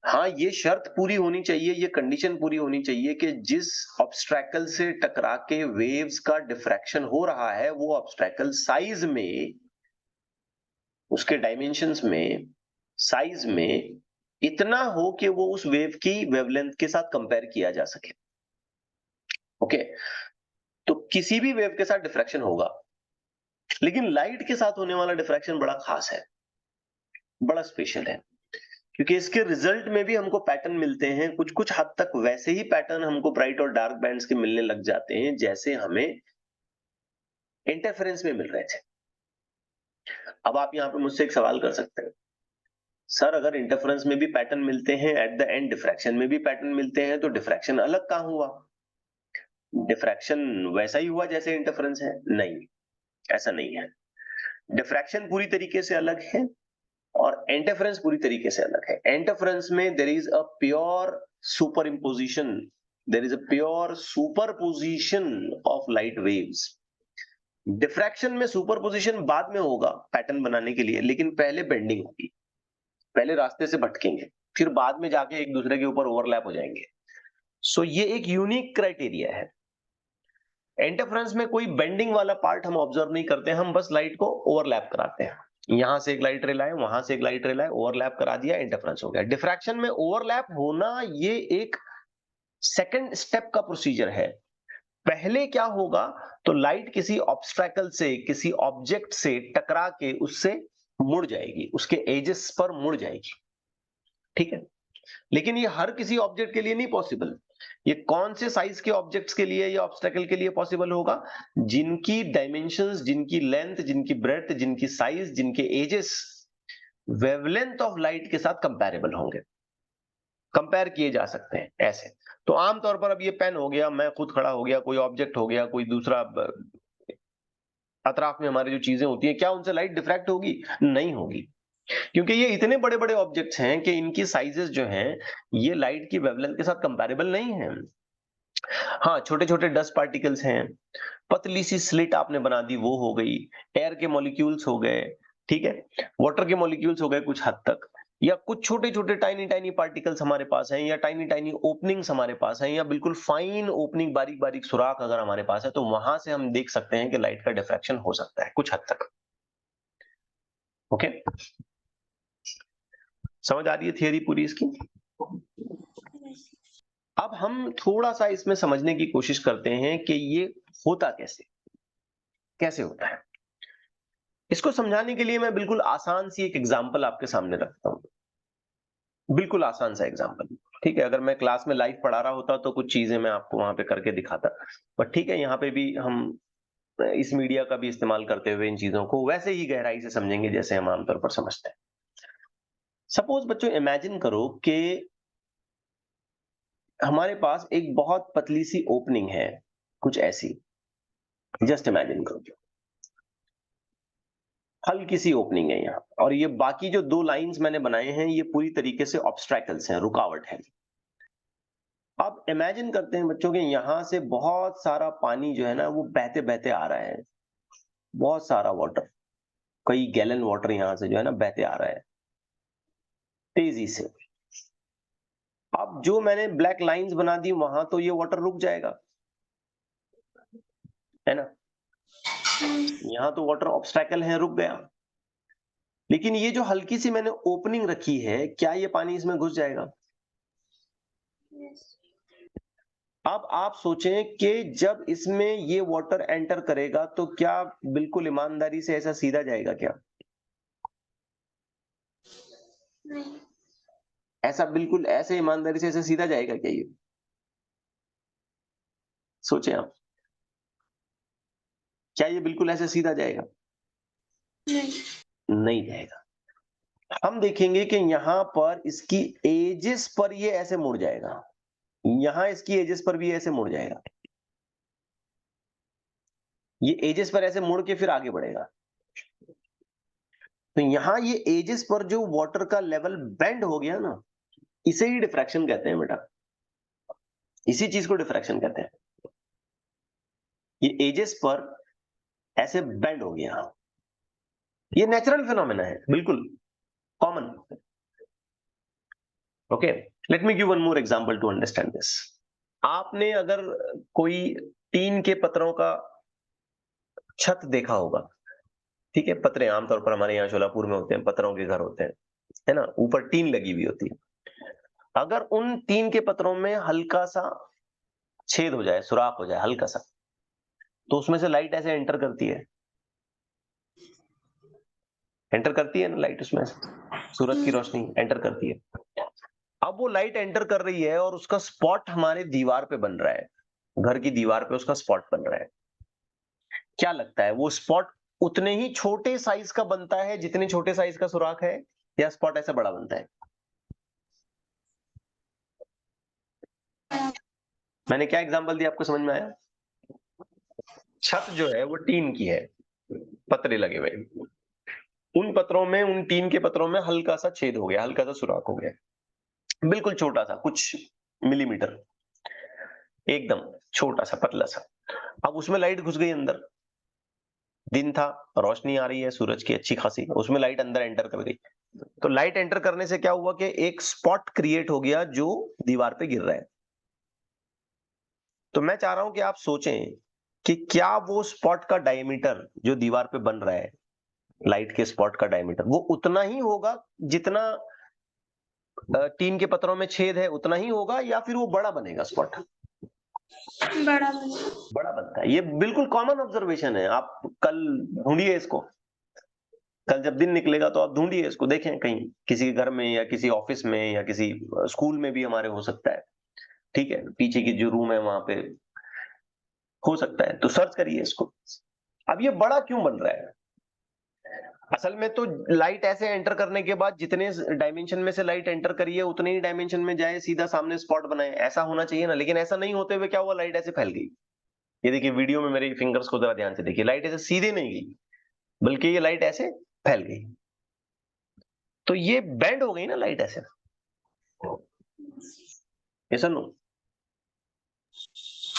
हाँ, ये शर्त पूरी होनी चाहिए, ये कंडीशन पूरी होनी चाहिए कि जिस ऑब्स्ट्रैकल से टकरा के वेव्स का डिफ्रैक्शन हो रहा है, वो ऑब्स्ट्रैकल साइज में, उसके डायमेंशंस में, साइज में इतना हो कि वो उस वेव की वेवलेंथ के साथ कंपेयर किया जा सके। ओके, तो किसी भी वेव के साथ डिफ्रैक्शन होगा, लेकिन लाइट के साथ होने वाला डिफ्रैक्शन बड़ा खास है, बड़ा स्पेशल है, क्योंकि इसके रिजल्ट में भी हमको पैटर्न मिलते हैं, कुछ कुछ हद तक वैसे ही पैटर्न हमको ब्राइट और डार्क बैंड्स के मिलने लग जाते हैं जैसे हमें इंटरफेरेंस में मिल रहे थे। अब आप यहाँ पे मुझसे एक सवाल कर सकते हैं, सर अगर इंटरफेरेंस में भी पैटर्न मिलते हैं, एट द एंड डिफ्रैक्शन में भी पैटर्न मिलते हैं, तो डिफ्रैक्शन अलग कहाँ हुआ? डिफ्रैक्शन वैसा ही हुआ जैसे इंटरफेरेंस है? नहीं, ऐसा नहीं है। डिफ्रैक्शन पूरी तरीके से अलग है और इंटरफेरेंस पूरी तरीके से अलग है। इंटरफेरेंस में there is a pure superimposition, there is a pure superposition of light waves. Diffraction में सुपरपोजिशन बाद में होगा पैटर्न बनाने के लिए, लेकिन पहले बेंडिंग होगी, पहले रास्ते से भटकेंगे, फिर बाद में जाके एक दूसरे के ऊपर ओवरलैप हो जाएंगे। सो ये एक यूनिक क्राइटेरिया है। इंटरफेरेंस में कोई बेंडिंग वाला पार्ट हम ऑब्जर्व नहीं करते, हम बस लाइट को ओवरलैप कराते हैं, यहां से एक लाइट रे लाए, वहां से एक लाइट रे लाए, ओवरलैप करा दिया, इंटरफेरेंस हो गया। डिफ्रैक्शन में ओवरलैप होना ये एक सेकंड स्टेप का प्रोसीजर है। पहले क्या होगा, तो लाइट किसी ऑब्स्ट्रैकल से, किसी ऑब्जेक्ट से टकरा के उससे मुड़ जाएगी, उसके एजेस पर मुड़ जाएगी, ठीक है। लेकिन ये हर किसी ऑब्जेक्ट के लिए नहीं पॉसिबल। ये कौन से साइज के ऑब्जेक्ट्स के लिए या ऑब्स्टेकल के लिए पॉसिबल होगा? जिनकी डायमेंशंस, जिनकी लेंथ, जिनकी ब्रेड्थ, जिनकी साइज, जिनके एजेस वेवलेंथ ऑफ लाइट के साथ कंपैरेबल होंगे, कंपेयर किए जा सकते हैं ऐसे। तो आमतौर पर अब ये पेन हो गया, मैं खुद खड़ा हो गया, कोई ऑब्जेक्ट हो गया, कोई दूसरा अतराफ में हमारी जो चीजें होती हैं, क्या उनसे लाइट डिफ्रैक्ट होगी? नहीं होगी, क्योंकि ये इतने बड़े बड़े ऑब्जेक्ट्स हैं कि इनकी साइजेस जो हैं ये लाइट की वेवलेंथ के साथ कंपैरेबल नहीं है। हाँ, छोटे छोटे डस्ट पार्टिकल्स हैं, पतली सी स्लिट आपने बना दी, वो हो गई, एयर के मॉलिक्यूल्स हो गए, ठीक है, वाटर के मॉलिक्यूल्स हो गए कुछ हद तक, या कुछ छोटे छोटे टाइनी टाइनी पार्टिकल्स हमारे पास हैं, या टाइनी टाइनी ओपनिंग्स हमारे पास हैं, या बिल्कुल फाइन ओपनिंग, बारीक बारीक सुराख अगर हमारे पास है, तो वहां से हम देख सकते हैं कि लाइट का डिफ्रैक्शन हो सकता है कुछ हद तक। ओके, समझ आ रही है थियरी पूरी इसकी? अब हम थोड़ा सा इसमें समझने की कोशिश करते हैं कि ये होता कैसे, कैसे होता है। इसको समझाने के लिए मैं बिल्कुल आसान सी एक एग्जांपल आपके सामने रखता हूं, बिल्कुल आसान सा एग्जांपल, ठीक है। अगर मैं क्लास में लाइव पढ़ा रहा होता तो कुछ चीजें मैं आपको वहां पे करके दिखाता, बट ठीक है, यहाँ पे भी हम इस मीडिया का भी इस्तेमाल करते हुए इन चीजों को वैसे ही गहराई से समझेंगे जैसे हम आमतौर पर समझते हैं। सपोज बच्चों इमेजिन करो कि हमारे पास एक बहुत पतली सी ओपनिंग है, कुछ ऐसी, जस्ट इमेजिन करो, हल्की सी ओपनिंग है यहाँ, और ये बाकी जो दो लाइंस मैंने बनाए हैं ये पूरी तरीके से ऑब्स्ट्रैकल्स हैं, रुकावट है। अब इमेजिन करते हैं बच्चों के यहां से बहुत सारा पानी जो है ना वो बहते बहते आ रहा है, बहुत सारा वाटर, कई गैलन वाटर यहां से जो है ना बहते आ रहा है तेजी से। अब जो मैंने ब्लैक लाइंस बना दी वहां तो ये वाटर रुक जाएगा, है ना, यहां तो वाटर ऑब्स्ट्रैकल है, रुक गया। लेकिन ये जो हल्की सी मैंने ओपनिंग रखी है, क्या ये पानी इसमें घुस जाएगा? Yes. अब आप सोचें कि जब इसमें ये वाटर एंटर करेगा तो क्या बिल्कुल ईमानदारी से ऐसा सीधा जाएगा क्या? नहीं. ऐसा बिल्कुल ऐसे ईमानदारी से ऐसा सीधा जाएगा क्या ये? सोचें आप, क्या ये बिल्कुल ऐसे सीधा जाएगा? नहीं. नहीं जाएगा। हम देखेंगे कि यहां पर इसकी एजेस पर ये ऐसे मुड़ जाएगा, यहां इसकी एजेस पर भी ऐसे मुड़ जाएगा, ये एजेस पर ऐसे मुड़ के फिर आगे बढ़ेगा। तो यहां ये एजेस पर जो वाटर का लेवल बेंड हो गया ना, इसे ही डिफ्रैक्शन कहते हैं बेटा, इसी चीज को डिफ्रैक्शन कहते हैं। ये एजेस पर ऐसे बेंड हो गया, ये नेचुरल फिनोमेना है, बिल्कुल common. Okay, let me give one more example to understand this. आपने अगर कोई टीन के पत्रों का छत देखा होगा, ठीक है, पतरे आमतौर पर हमारे यहाँ शोलापुर में होते हैं, पत्थरों के घर होते हैं, है ना, ऊपर टीन लगी हुई होती है। अगर उन टीन के पत्रों में हल्का सा छेद हो जाए, सुराख हो जाए हल्का सा, तो उसमें से लाइट ऐसे एंटर करती है, एंटर करती है ना लाइट, उसमें सूरज की रोशनी एंटर करती है। अब वो लाइट एंटर कर रही है और उसका स्पॉट हमारे दीवार पे बन रहा है, घर की दीवार पे उसका स्पॉट बन रहा है। क्या लगता है वो स्पॉट उतने ही छोटे साइज का बनता है जितने छोटे साइज का सुराख है, या स्पॉट ऐसा बड़ा बनता है? मैंने क्या एग्जांपल दिया, आपको समझ में आया? छत जो है वो टीन की है, पतरे लगे हुए, उन पत्रों में, उन टीन के पत्रों में हल्का सा छेद हो गया, हल्का सा सुराख हो गया, बिल्कुल छोटा सा, कुछ मिलीमीटर, एकदम छोटा सा पतला सा। अब उसमें लाइट घुस गई अंदर, दिन था, रोशनी आ रही है सूरज की अच्छी खासी, उसमें लाइट अंदर एंटर कर गई। तो लाइट एंटर करने से क्या हुआ कि एक स्पॉट क्रिएट हो गया जो दीवार पे गिर रहा है। तो मैं चाह रहा हूं कि आप सोचें कि क्या वो स्पॉट का डायमीटर जो दीवार पे बन रहा है, लाइट के स्पॉट का डायमीटर, वो उतना ही होगा जितना टीन के पत्रों में छेद है उतना ही होगा, या फिर वो बड़ा बनेगा स्पॉट? बड़ा बना। बड़ा बनता है। ये बिल्कुल कॉमन ऑब्जर्वेशन है, आप कल ढूंढिए इसको, कल जब दिन निकलेगा तो आप ढूंढिए इसको, देखें कहीं किसी घर में या किसी ऑफिस में या किसी स्कूल में भी हमारे हो सकता है, ठीक है, पीछे की जो रूम है वहां पे हो सकता है, तो सर्च करिए इसको। अब ये बड़ा क्यों बन रहा है? असल में तो लाइट ऐसे एंटर करने के बाद जितने डायमेंशन में से लाइट एंटर करी है उतने ही डायमेंशन में जाए, सीधा सामने स्पॉट बनाए, ऐसा होना चाहिए ना, लेकिन ऐसा नहीं होते हुए क्या हुआ, लाइट ऐसे फैल गई। ये देखिए वीडियो में मेरी फिंगर्स को जरा ध्यान से देखिए, लाइट ऐसे सीधे नहीं गई, बल्कि ये लाइट ऐसे फैल गई। तो ये बेंड हो गई ना लाइट ऐसे, ऐसा नो,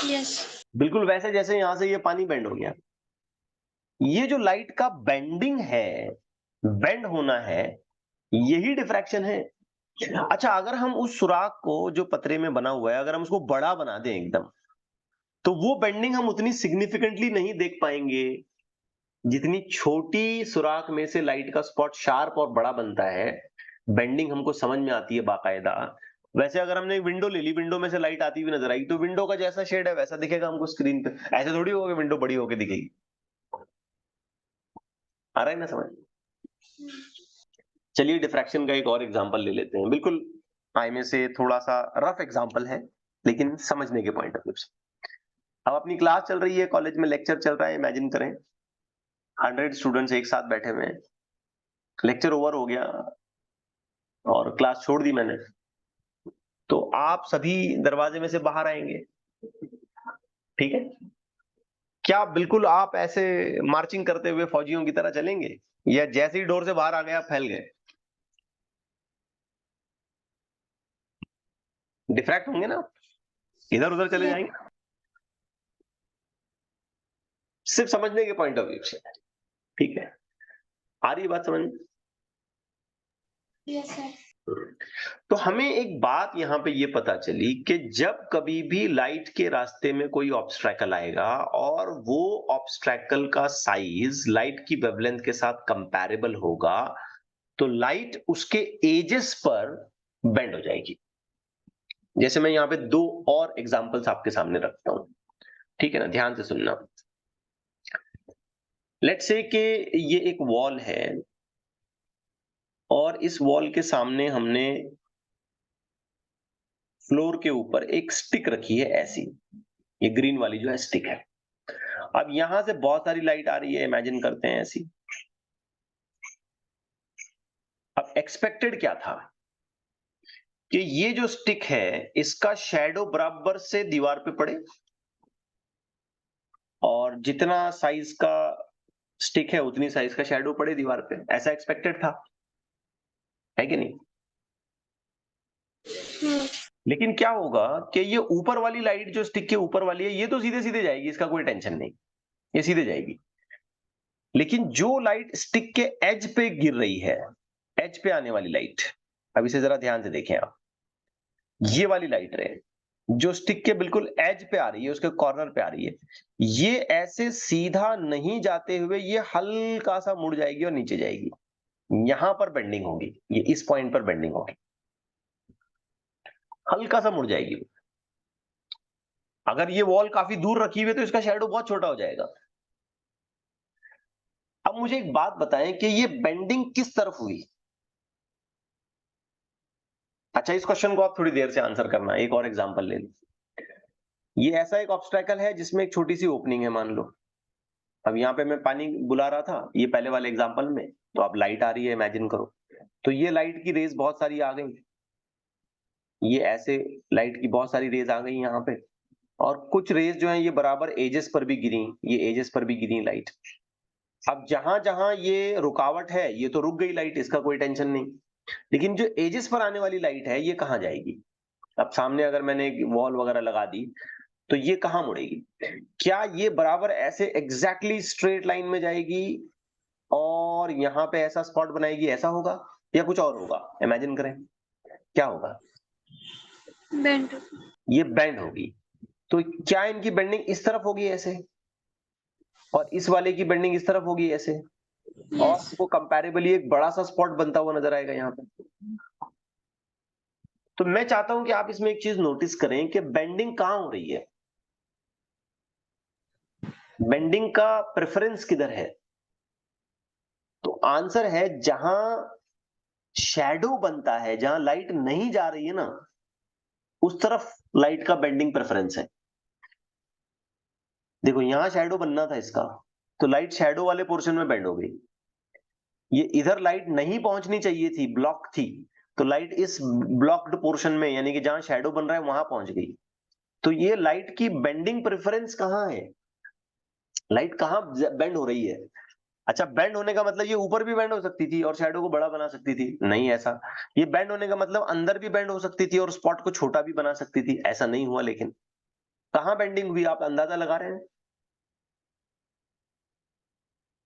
यस। बिल्कुल वैसे जैसे यहां से ये पानी बेंड हो गया। ये जो लाइट का बेंडिंग है, बेंड होना है, यही डिफ्रैक्शन है। अच्छा, अगर हम उस सुराख को जो पतरे में बना हुआ है, अगर हम उसको बड़ा बना दें एकदम, तो वो बेंडिंग हम उतनी सिग्निफिकेंटली नहीं देख पाएंगे जितनी छोटी सुराख में से लाइट का स्पॉट शार्प और बड़ा बनता है, बेंडिंग हमको समझ में आती है बाकायदा। वैसे अगर हमने एक विंडो ले ली, विंडो में से लाइट आती हुई नजर आई, तो विंडो का जैसा शेड है वैसा दिखेगा हमको स्क्रीन पे, ऐसे थोड़ी होगा विंडो बड़ी होके दिखेगी। आ रहा है ना समझ? चलिए डिफ्रैक्शन का एक और एग्जांपल ले लेते हैं, बिल्कुल आई में से थोड़ा सा रफ एग्जांपल है लेकिन समझने के पॉइंट ऑफ व्यू से। अब अपनी क्लास चल रही है, कॉलेज में लेक्चर चल रहा है, इमेजिन करें 100 स्टूडेंट्स एक साथ बैठे हुए हैं, लेक्चर ओवर हो गया और क्लास छोड़ दी मैंने, तो आप सभी दरवाजे में से बाहर आएंगे, ठीक है? क्या बिल्कुल आप ऐसे मार्चिंग करते हुए फौजियों की तरह चलेंगे, या जैसे ही डोर से बाहर आ गए आप फैल गए? डिफ्रैक्ट होंगे ना, इधर उधर चले जाएंगे, सिर्फ समझने के पॉइंट ऑफ व्यू से, ठीक है? आ रही है बात समझ में? Yes sir. तो हमें एक बात यहां पे ये पता चली कि जब कभी भी लाइट के रास्ते में कोई ऑब्स्ट्रैकल आएगा और वो ऑब्स्ट्रैकल का साइज लाइट की वेवलेंथ के साथ कंपैरेबल होगा, तो लाइट उसके एजेस पर बेंड हो जाएगी। जैसे मैं यहां पे दो और एग्जांपल्स आपके सामने रखता हूं, ठीक है ना, ध्यान से सुनना। लेट्स से कि ये एक वॉल है और इस वॉल के सामने हमने फ्लोर के ऊपर एक स्टिक रखी है ऐसी, ये ग्रीन वाली जो है स्टिक है। अब यहां से बहुत सारी लाइट आ रही है, इमेजिन करते हैं ऐसी। अब एक्सपेक्टेड क्या था कि ये जो स्टिक है इसका शैडो बराबर से दीवार पे पड़े, और जितना साइज का स्टिक है उतनी साइज का शैडो पड़े दीवार पे, ऐसा एक्सपेक्टेड था, है कि नहीं? लेकिन क्या होगा कि ये ऊपर वाली लाइट जो स्टिक के ऊपर वाली है, ये तो सीधे सीधे जाएगी, इसका कोई टेंशन नहीं, ये सीधे जाएगी। लेकिन जो लाइट स्टिक के एज पे गिर रही है, एज पे आने वाली लाइट, अब इसे जरा ध्यान से देखें आप, ये वाली लाइट रहे जो स्टिक के बिल्कुल एज पे आ रही है, उसके कॉर्नर पे आ रही है, ये ऐसे सीधा नहीं जाते हुए ये हल्का सा मुड़ जाएगी और नीचे जाएगी, यहां पर बेंडिंग होगी, ये इस पॉइंट पर बेंडिंग होगी, हल्का सा मुड़ जाएगी। अगर ये वॉल काफी दूर रखी हुई है तो इसका शैडो बहुत छोटा हो जाएगा। अब मुझे एक बात बताएं कि ये बेंडिंग किस तरफ हुई। अच्छा, इस क्वेश्चन को आप थोड़ी देर से आंसर करना। एक और एग्जांपल ले लो। ये ऐसा एक ऑब्स्ट्रैकल है जिसमें एक छोटी सी ओपनिंग है, मान लो। अब यहाँ पे मैं पानी बुला रहा था, ये पहले वाले एग्जांपल में, तो अब लाइट आ रही है, इमेजिन करो। तो ये लाइट की रेज बहुत सारी आ गई, ये ऐसे लाइट की बहुत सारी रेज आ गई यहाँ पे, और कुछ रेज जो है ये बराबर एजेस पर भी गिरी, ये एजेस पर भी गिरी लाइट। अब जहां जहां ये रुकावट है, ये तो रुक गई लाइट, इसका कोई टेंशन नहीं। लेकिन जो एजेस पर आने वाली लाइट है, ये कहाँ जाएगी? अब सामने अगर मैंने एक वॉल वगैरह लगा दी, तो ये कहाँ मुड़ेगी? क्या ये बराबर ऐसे एग्जैक्टली स्ट्रेट लाइन में जाएगी और यहाँ पे ऐसा स्पॉट बनाएगी, ऐसा होगा, या कुछ और होगा? इमेजिन करें, क्या होगा? बेंड। ये बेंड होगी। तो क्या इनकी बेंडिंग इस तरफ होगी ऐसे, और इस वाले की बेंडिंग इस तरफ होगी ऐसे, और यस। वो कंपैरेबली एक बड़ा सा स्पॉट बनता हुआ नजर आएगा यहाँ पे। तो मैं चाहता हूं कि आप इसमें एक चीज नोटिस करें कि बेंडिंग कहां हो रही है, बेंडिंग का प्रेफरेंस किधर है। तो आंसर है जहां शैडो बनता है, जहां लाइट नहीं जा रही है ना, उस तरफ लाइट का बेंडिंग प्रेफरेंस है। देखो, यहां शैडो बनना था इसका, तो लाइट शैडो वाले पोर्शन में बेंड हो गई। ये इधर लाइट नहीं पहुंचनी चाहिए थी, ब्लॉक थी, तो लाइट इस ब्लॉक्ड पोर्शन में, यानी कि जहां शैडो बन रहा है वहां पहुंच गई। तो ये लाइट की बेंडिंग प्रेफरेंस कहां है, लाइट कहां बेंड हो रही है। अच्छा, बेंड होने का मतलब ये ऊपर भी बेंड हो सकती थी और शैडो को बड़ा बना सकती थी, नहीं ऐसा। ये बेंड होने का मतलब अंदर भी बेंड हो सकती थी और स्पॉट को छोटा भी बना सकती थी, ऐसा नहीं हुआ। लेकिन कहां बेंडिंग हुई, आप अंदाजा लगा रहे हैं?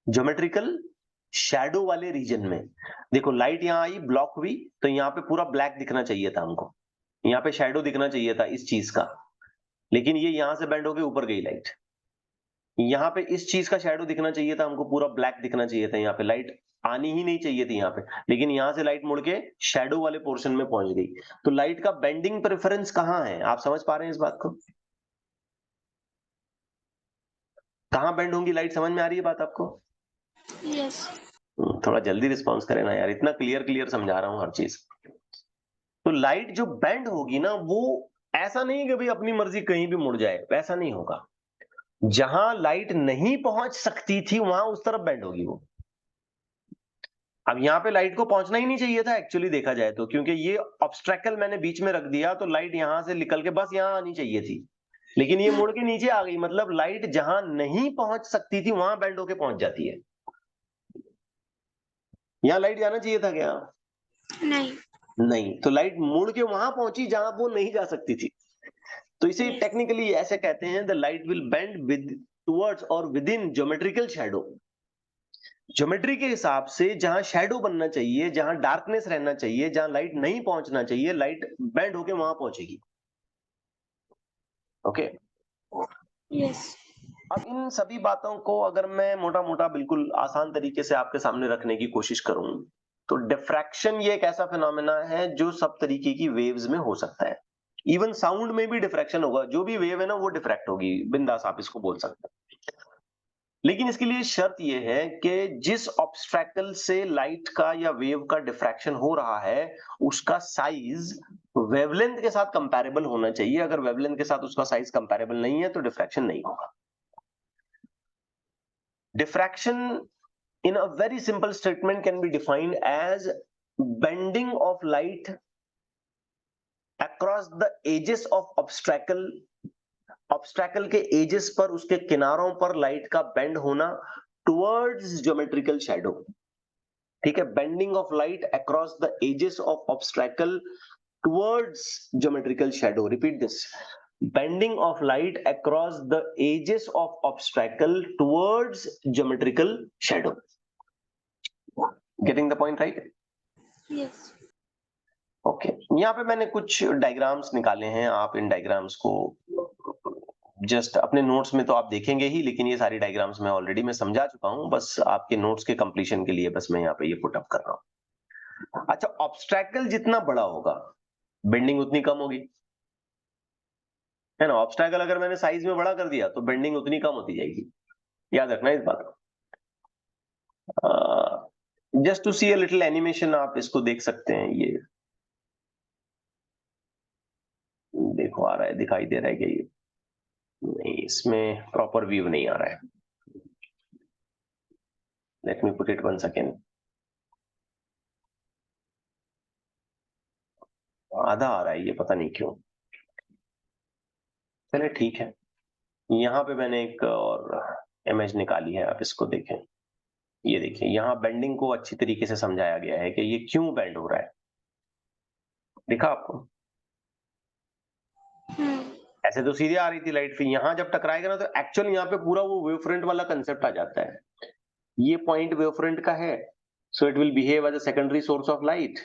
ज्योमेट्रिकल शैडो वाले रीजन में। देखो, लाइट यहां आई, ब्लॉक हुई, तो यहाँ पे पूरा ब्लैक दिखना चाहिए था हमको, यहाँ पे शैडो दिखना चाहिए था इस चीज का, लेकिन ये यहां से बेंड होके ऊपर गई लाइट। यहाँ पे इस चीज का शैडो दिखना चाहिए था हमको, पूरा ब्लैक दिखना चाहिए था, यहाँ पे लाइट आनी ही नहीं चाहिए थी यहाँ पे, लेकिन यहां से लाइट मुड़ के शैडो वाले पोर्शन में पहुंच गई। तो लाइट का बेंडिंग प्रेफरेंस कहाँ है, आप समझ पा रहे हैं इस बात को? कहाँ बेंड होंगी लाइट, समझ में आ रही है बात आपको? यस। थोड़ा जल्दी रिस्पॉन्स करें ना यार, इतना क्लियर क्लियर समझा रहा हूँ हर चीज। तो लाइट जो बेंड होगी ना, वो ऐसा नहीं कि भाई अपनी मर्जी कहीं भी मुड़ जाए, वैसा नहीं होगा। जहां लाइट नहीं पहुंच सकती थी वहां उस तरफ बेंड होगी वो। अब यहाँ पे लाइट को पहुंचना ही नहीं चाहिए था एक्चुअली देखा जाए तो, क्योंकि ये ऑब्स्ट्रैकल मैंने बीच में रख दिया, तो लाइट यहां से निकल के बस यहां आनी चाहिए थी, लेकिन ये मुड़ के नीचे आ गई, मतलब लाइट जहां नहीं पहुंच सकती थी वहां बेंड होके पहुंच जाती है। यहाँ लाइट जाना चाहिए था क्या? नहीं। नहीं, तो लाइट मुड़ के वहां पहुंची जहां वो नहीं जा सकती थी। तो इसे Yes. टेक्निकली ऐसे कहते हैं, the light will bend with towards और within geometrical shadow. Geometry के हिसाब से जहां शैडो बनना चाहिए, जहां डार्कनेस रहना चाहिए, जहां लाइट नहीं पहुंचना चाहिए, लाइट बेंड होके वहां पहुंचेगी। ओके। यस। अब इन सभी बातों को अगर मैं मोटा मोटा बिल्कुल आसान तरीके से आपके सामने रखने की कोशिश करूं, तो डिफ्रैक्शन ये एक ऐसा फिनोमेना है जो सब तरीके की वेव्स में हो सकता है। इवन साउंड में भी डिफ्रैक्शन होगा, जो भी वेव है ना वो डिफ्रैक्ट होगी, बिंदास आप इसको बोल सकते हैं। लेकिन इसके लिए शर्त यह है कि जिस ऑब्स्ट्रैकल से लाइट का या वेव का डिफ्रैक्शन हो रहा है, उसका साइज वेवलेंथ के साथ कंपैरेबल होना चाहिए। अगर वेवलेंथ के साथ उसका साइज कंपैरेबल नहीं है तो डिफ्रैक्शन नहीं होगा। Diffraction in a very simple statement can be defined as bending of light across the edges of obstacle, obstacle के edges पर, उसके किनारों पर लाइट का बेंड होना towards geometrical shadow। ठीक है, bending of light across the edges of obstacle towards geometrical shadow। Repeat this: bending of light across the edges of obstacle towards geometrical shadow। Getting the point right? Yes. Okay. यहाँ पे मैंने कुछ diagrams निकाले हैं, आप इन diagrams को just अपने notes में तो आप देखेंगे ही, लेकिन ये सारी डायग्राम्स मैं ऑलरेडी मैं समझा चुका हूँ, बस आपके नोट्स के कंप्लीशन के लिए बस मैं यहाँ पे ये पुट अप कर रहा हूँ। अच्छा, ऑब्स्ट्रैकल जितना बड़ा होगा बेंडिंग उतनी कम होगी, है ना? ऑब्स्ट्रैकल अगर मैंने साइज में बड़ा कर दिया तो बेंडिंग उतनी कम होती जाएगी, याद रखना इस बात को। Just to see a little animation, आप इसको देख सकते हैं। ये देखो आ रहा है, दिखाई दे रहा है क्या? ये नहीं, इसमें प्रॉपर व्यू नहीं आ रहा है। Let me put it one second. आधा आ रहा है, ये पता नहीं क्यों। चलिए ठीक है। यहाँ पे मैंने एक और इमेज निकाली है, आप इसको देखें। ये देखिए, यहाँ बेंडिंग को अच्छी तरीके से समझाया गया है कि ये क्यों बेंड हो रहा है। दिखा आपको? ऐसे तो सीधे आ रही थी लाइट, फिर यहाँ जब टकराएगा ना तो एक्चुअल यहाँ पे पूरा वो वेव फ्रंट वाला कंसेप्ट आ जाता है। ये पॉइंट वेव फ्रंट का है, so it will behave as a secondary source of light.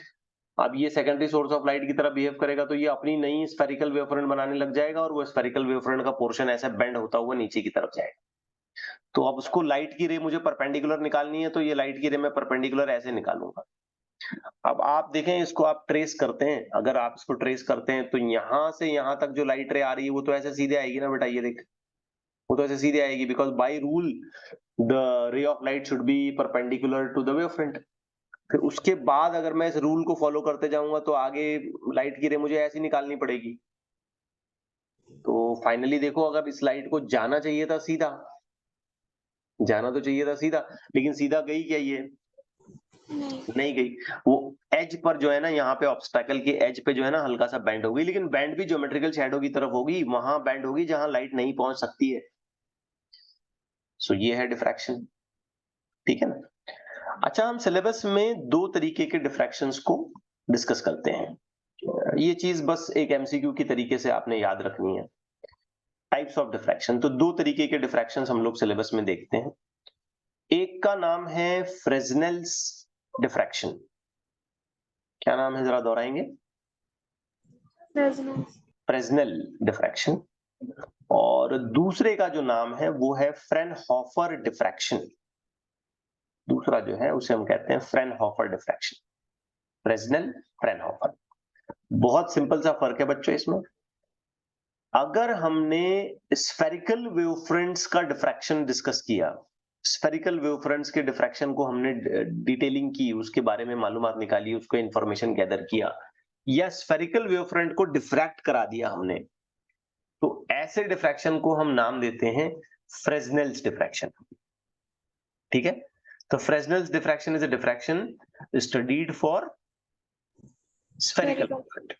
अब ये सेकेंडरी सोर्स ऑफ लाइट की तरह बिहेव करेगा तो ये अपनी नई स्फेरिकल वेव फ्रंट बनाने लग जाएगा, और वो स्फेरिकल वेव फ्रंट का पोर्शन ऐसे बेंड होता हुआ नीचे की तरफ जाएगा। तो अब उसको लाइट की रे मुझे परपेंडिकुलर निकालनी है, तो ये लाइट की रे मैं परपेंडिकुलर ऐसे निकालूंगा। अब आप देखें, इसको आप ट्रेस करते हैं, अगर आप इसको ट्रेस करते हैं तो यहां से यहां तक जो लाइट रे आ रही है वो तो ऐसे सीधे आएगी ना बेटा, ये देख, वो तो ऐसे सीधे आएगी, because by rule the ray of light should be perpendicular to the wave front. फिर उसके बाद अगर मैं इस रूल को फॉलो करते जाऊंगा तो आगे लाइट की रे मुझे ऐसी निकालनी पड़ेगी। तो फाइनली देखो, अगर इस लाइट को जाना चाहिए था सीधा, जाना तो चाहिए था सीधा, लेकिन सीधा गई क्या ये? नहीं गई। वो एज पर जो है ना, यहाँ पे ऑब्स्टैकल के एज पे जो है ना हल्का सा बेंड होगी, लेकिन बेंड भी ज्योमेट्रिकल शैडो की तरफ होगी, वहां बेंड होगी जहां लाइट नहीं पहुंच सकती है। सो ये है डिफ्रैक्शन, ठीक है ना। अच्छा, हम सिलेबस में दो तरीके के डिफ्रैक्शंस को डिस्कस करते हैं। ये चीज बस एक एमसीक्यू की तरीके से आपने याद रखनी है। टाइप्स ऑफ डिफ्रैक्शन, तो दो तरीके के डिफ्रैक्शंस हम लोग सिलेबस में देखते हैं। एक का नाम है फ्रेस्नेल्स डिफ्रैक्शन। क्या नाम है, जरा दोहराएंगे? Fresnel diffraction. और दूसरे का जो नाम है वो है फ्रेनहोफर डिफ्रैक्शन। दूसरा जो है उसे हम कहते हैं फ्रेनहोफर डिफ्रैक्शन। फ्रेस्नेल, फ्रेनहोफर। बहुत सिंपल सा फर्क है बच्चों इसमें। अगर हमने स्फेरिकल वेवफ्रंट्स का डिफ्रैक्शन डिस्कस किया, स्फेरिकल वेवफ्रंट्स के डिफ्रैक्शन को हमने डिटेलिंग की, उसके बारे में मालूमात निकाली, उसको इंफॉर्मेशन गैदर किया, या स्फेरिकल वेवफ्रंट को डिफ्रैक्ट करा दिया हमने, तो ऐसे डिफ्रैक्शन को हम नाम देते हैं फ्रेस्नेल्स डिफ्रैक्शन। ठीक है? तो Fresnel's diffraction is a diffraction studied for spherical wavefront.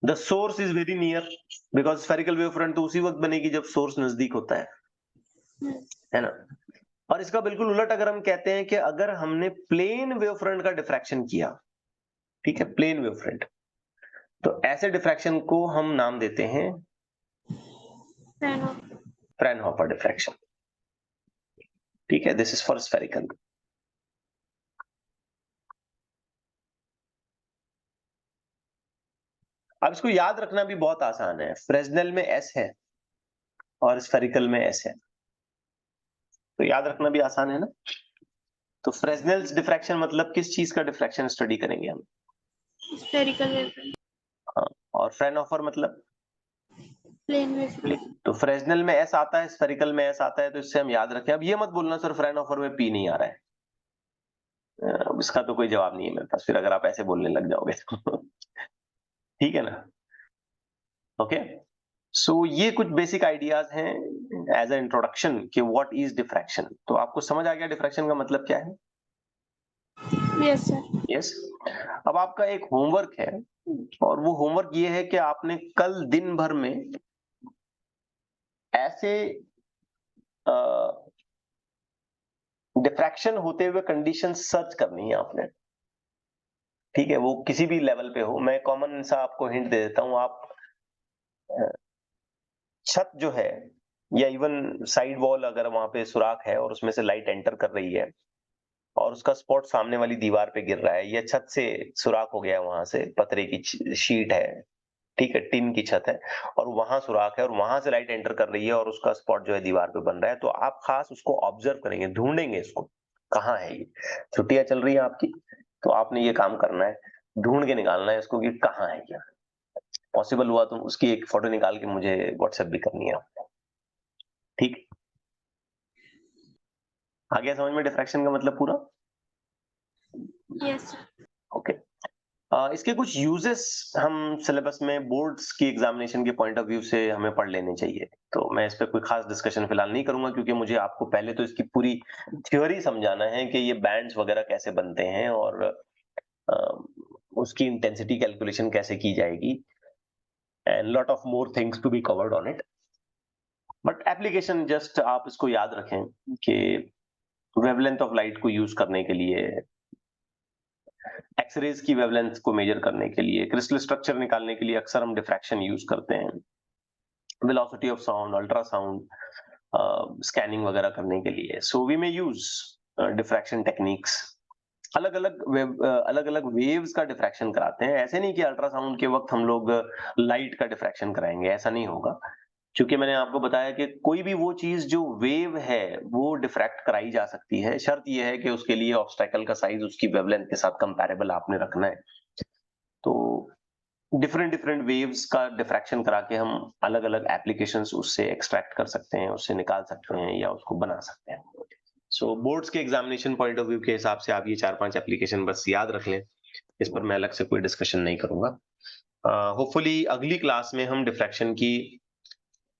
The source is very near, because spherical wavefront तो उसी वक्त बनेगी जब सोर्स नजदीक होता है ना। और इसका बिल्कुल उलट अगर हम कहते हैं कि अगर हमने प्लेन वेवफ्रंट का डिफ्रैक्शन किया, ठीक है, प्लेन वेवफ्रंट, तो ऐसे डिफ्रैक्शन को हम नाम देते हैं फ्रेनहोफर डिफ्रैक्शन। ठीक है, दिस इज फॉर स्फेरिकल। अब इसको याद रखना भी बहुत आसान है। फ्रेस्नेल में एस है और स्फेरिकल में एस है, तो याद रखना भी आसान है ना। तो फ्रेस्नेल्स डिफ्रैक्शन मतलब किस चीज का डिफ्रैक्शन स्टडी करेंगे हम? स्फेरिकल वेवफ्रंट, हाँ, और फ्रेनहोफर मतलब प्लेन वेवफ्रंट। तो फ्रेस्नेल में एस आता है, स्फेरिकल में एस आता है, तो इससे हम याद रखें। अब ये मत बोलना सर फ्रेनहोफर में पी नहीं आ रहा है, इसका तो कोई जवाब नहीं है मेरे पास, फिर अगर आप ऐसे बोलने लग जाओगे तो ठीक है ना। ओके, सो ये कुछ बेसिक आइडियाज हैं एज अ इंट्रोडक्शन कि व्हाट इज डिफ्रैक्शन। तो आपको समझ आ गया डिफ्रैक्शन का मतलब क्या है? Yes sir. यस। अब आपका एक होमवर्क है, और वो होमवर्क ये है कि आपने कल दिन भर में ऐसे डिफ्रैक्शन होते हुए कंडीशन सर्च करनी है आपने। ठीक है, वो किसी भी लेवल पे हो। मैं कॉमन सा आपको हिंट दे देता हूं। आप छत जो है, या इवन साइड वॉल, अगर वहां पे सुराख है और उसमें से लाइट एंटर कर रही है और उसका स्पॉट सामने वाली दीवार पे गिर रहा है, या छत से सुराख हो गया, वहां से पतरे की शीट है, ठीक है, टिन की छत है, और वहां सुराख है और वहां से लाइट एंटर कर रही है और उसका स्पॉट जो है दीवार पे बन रहा है, तो आप खास उसको ऑब्जर्व करेंगे, ढूंढेंगे इसको, कहाँ है ये। छुट्टियां चल रही है आपकी, तो आपने ये काम करना है, ढूंढ के निकालना है इसको कि कहाँ है क्या। पॉसिबल हुआ तो उसकी एक फोटो निकाल के मुझे व्हाट्सएप भी करनी है, ठीक। आ गया समझ में डिफ्रैक्शन का मतलब पूरा? Yes, sir. ओके। इसके कुछ यूजेस हम सिलेबस में बोर्ड्स की एग्जामिनेशन के पॉइंट ऑफ व्यू से हमें पढ़ लेने चाहिए। तो मैं इस पे कोई खास डिस्कशन फिलहाल नहीं करूंगा, क्योंकि मुझे आपको पहले तो इसकी पूरी थ्योरी समझाना है कि ये बैंड्स वगैरह कैसे बनते हैं और उसकी इंटेंसिटी कैलकुलेशन कैसे की जाएगी, and lot of more things to be covered on it. But application just आप इसको याद रखें कि वेवलेंथ ऑफ लाइट को यूज करने के लिए, एक्सरेज की वेवलेंथ को मेजर करने के लिए, क्रिस्टल स्ट्रक्चर निकालने के लिए अक्सर हम डिफ्रैक्शन यूज करते हैं। Velocity of sound, ultrasound scanning वगैरह करने के लिए, so we may use diffraction techniques. अलग अलग वेव्स का डिफ्रैक्शन कराते हैं। ऐसे नहीं कि अल्ट्रासाउंड के वक्त हम लोग लाइट का डिफ्रैक्शन कराएंगे, ऐसा नहीं होगा। क्योंकि मैंने आपको बताया कि कोई भी वो चीज जो वेव है वो डिफ्रैक्ट कराई जा सकती है, शर्त यह है कि उसके लिए ऑब्स्टेकल का साइज उसकी वेवलेंथ के साथ कंपैरेबल आपने रखना है। तो डिफरेंट डिफरेंट वेव्स का डिफ्रैक्शन करा के हम अलग अलग एप्लीकेशंस उससे एक्सट्रैक्ट कर सकते हैं, उससे निकाल सकते हैं या उसको बना सकते हैं। सो बोर्ड्स के एग्जामिनेशन पॉइंट ऑफ व्यू के हिसाब से आप ये 4-5 एप्लीकेशन बस याद रख लें, इस पर मैं अलग से कोई डिस्कशन नहीं करूंगा। होपफुली अगली क्लास में हम डिफ्रैक्शन की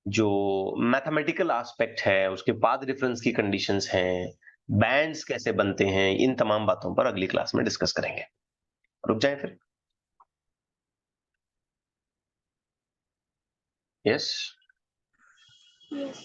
जो मैथमेटिकल एस्पेक्ट है, उसके पाथ डिफरेंस की कंडीशंस हैं, बैंड्स कैसे बनते हैं, इन तमाम बातों पर अगली क्लास में डिस्कस करेंगे। रुक जाए फिर। यस। Yes.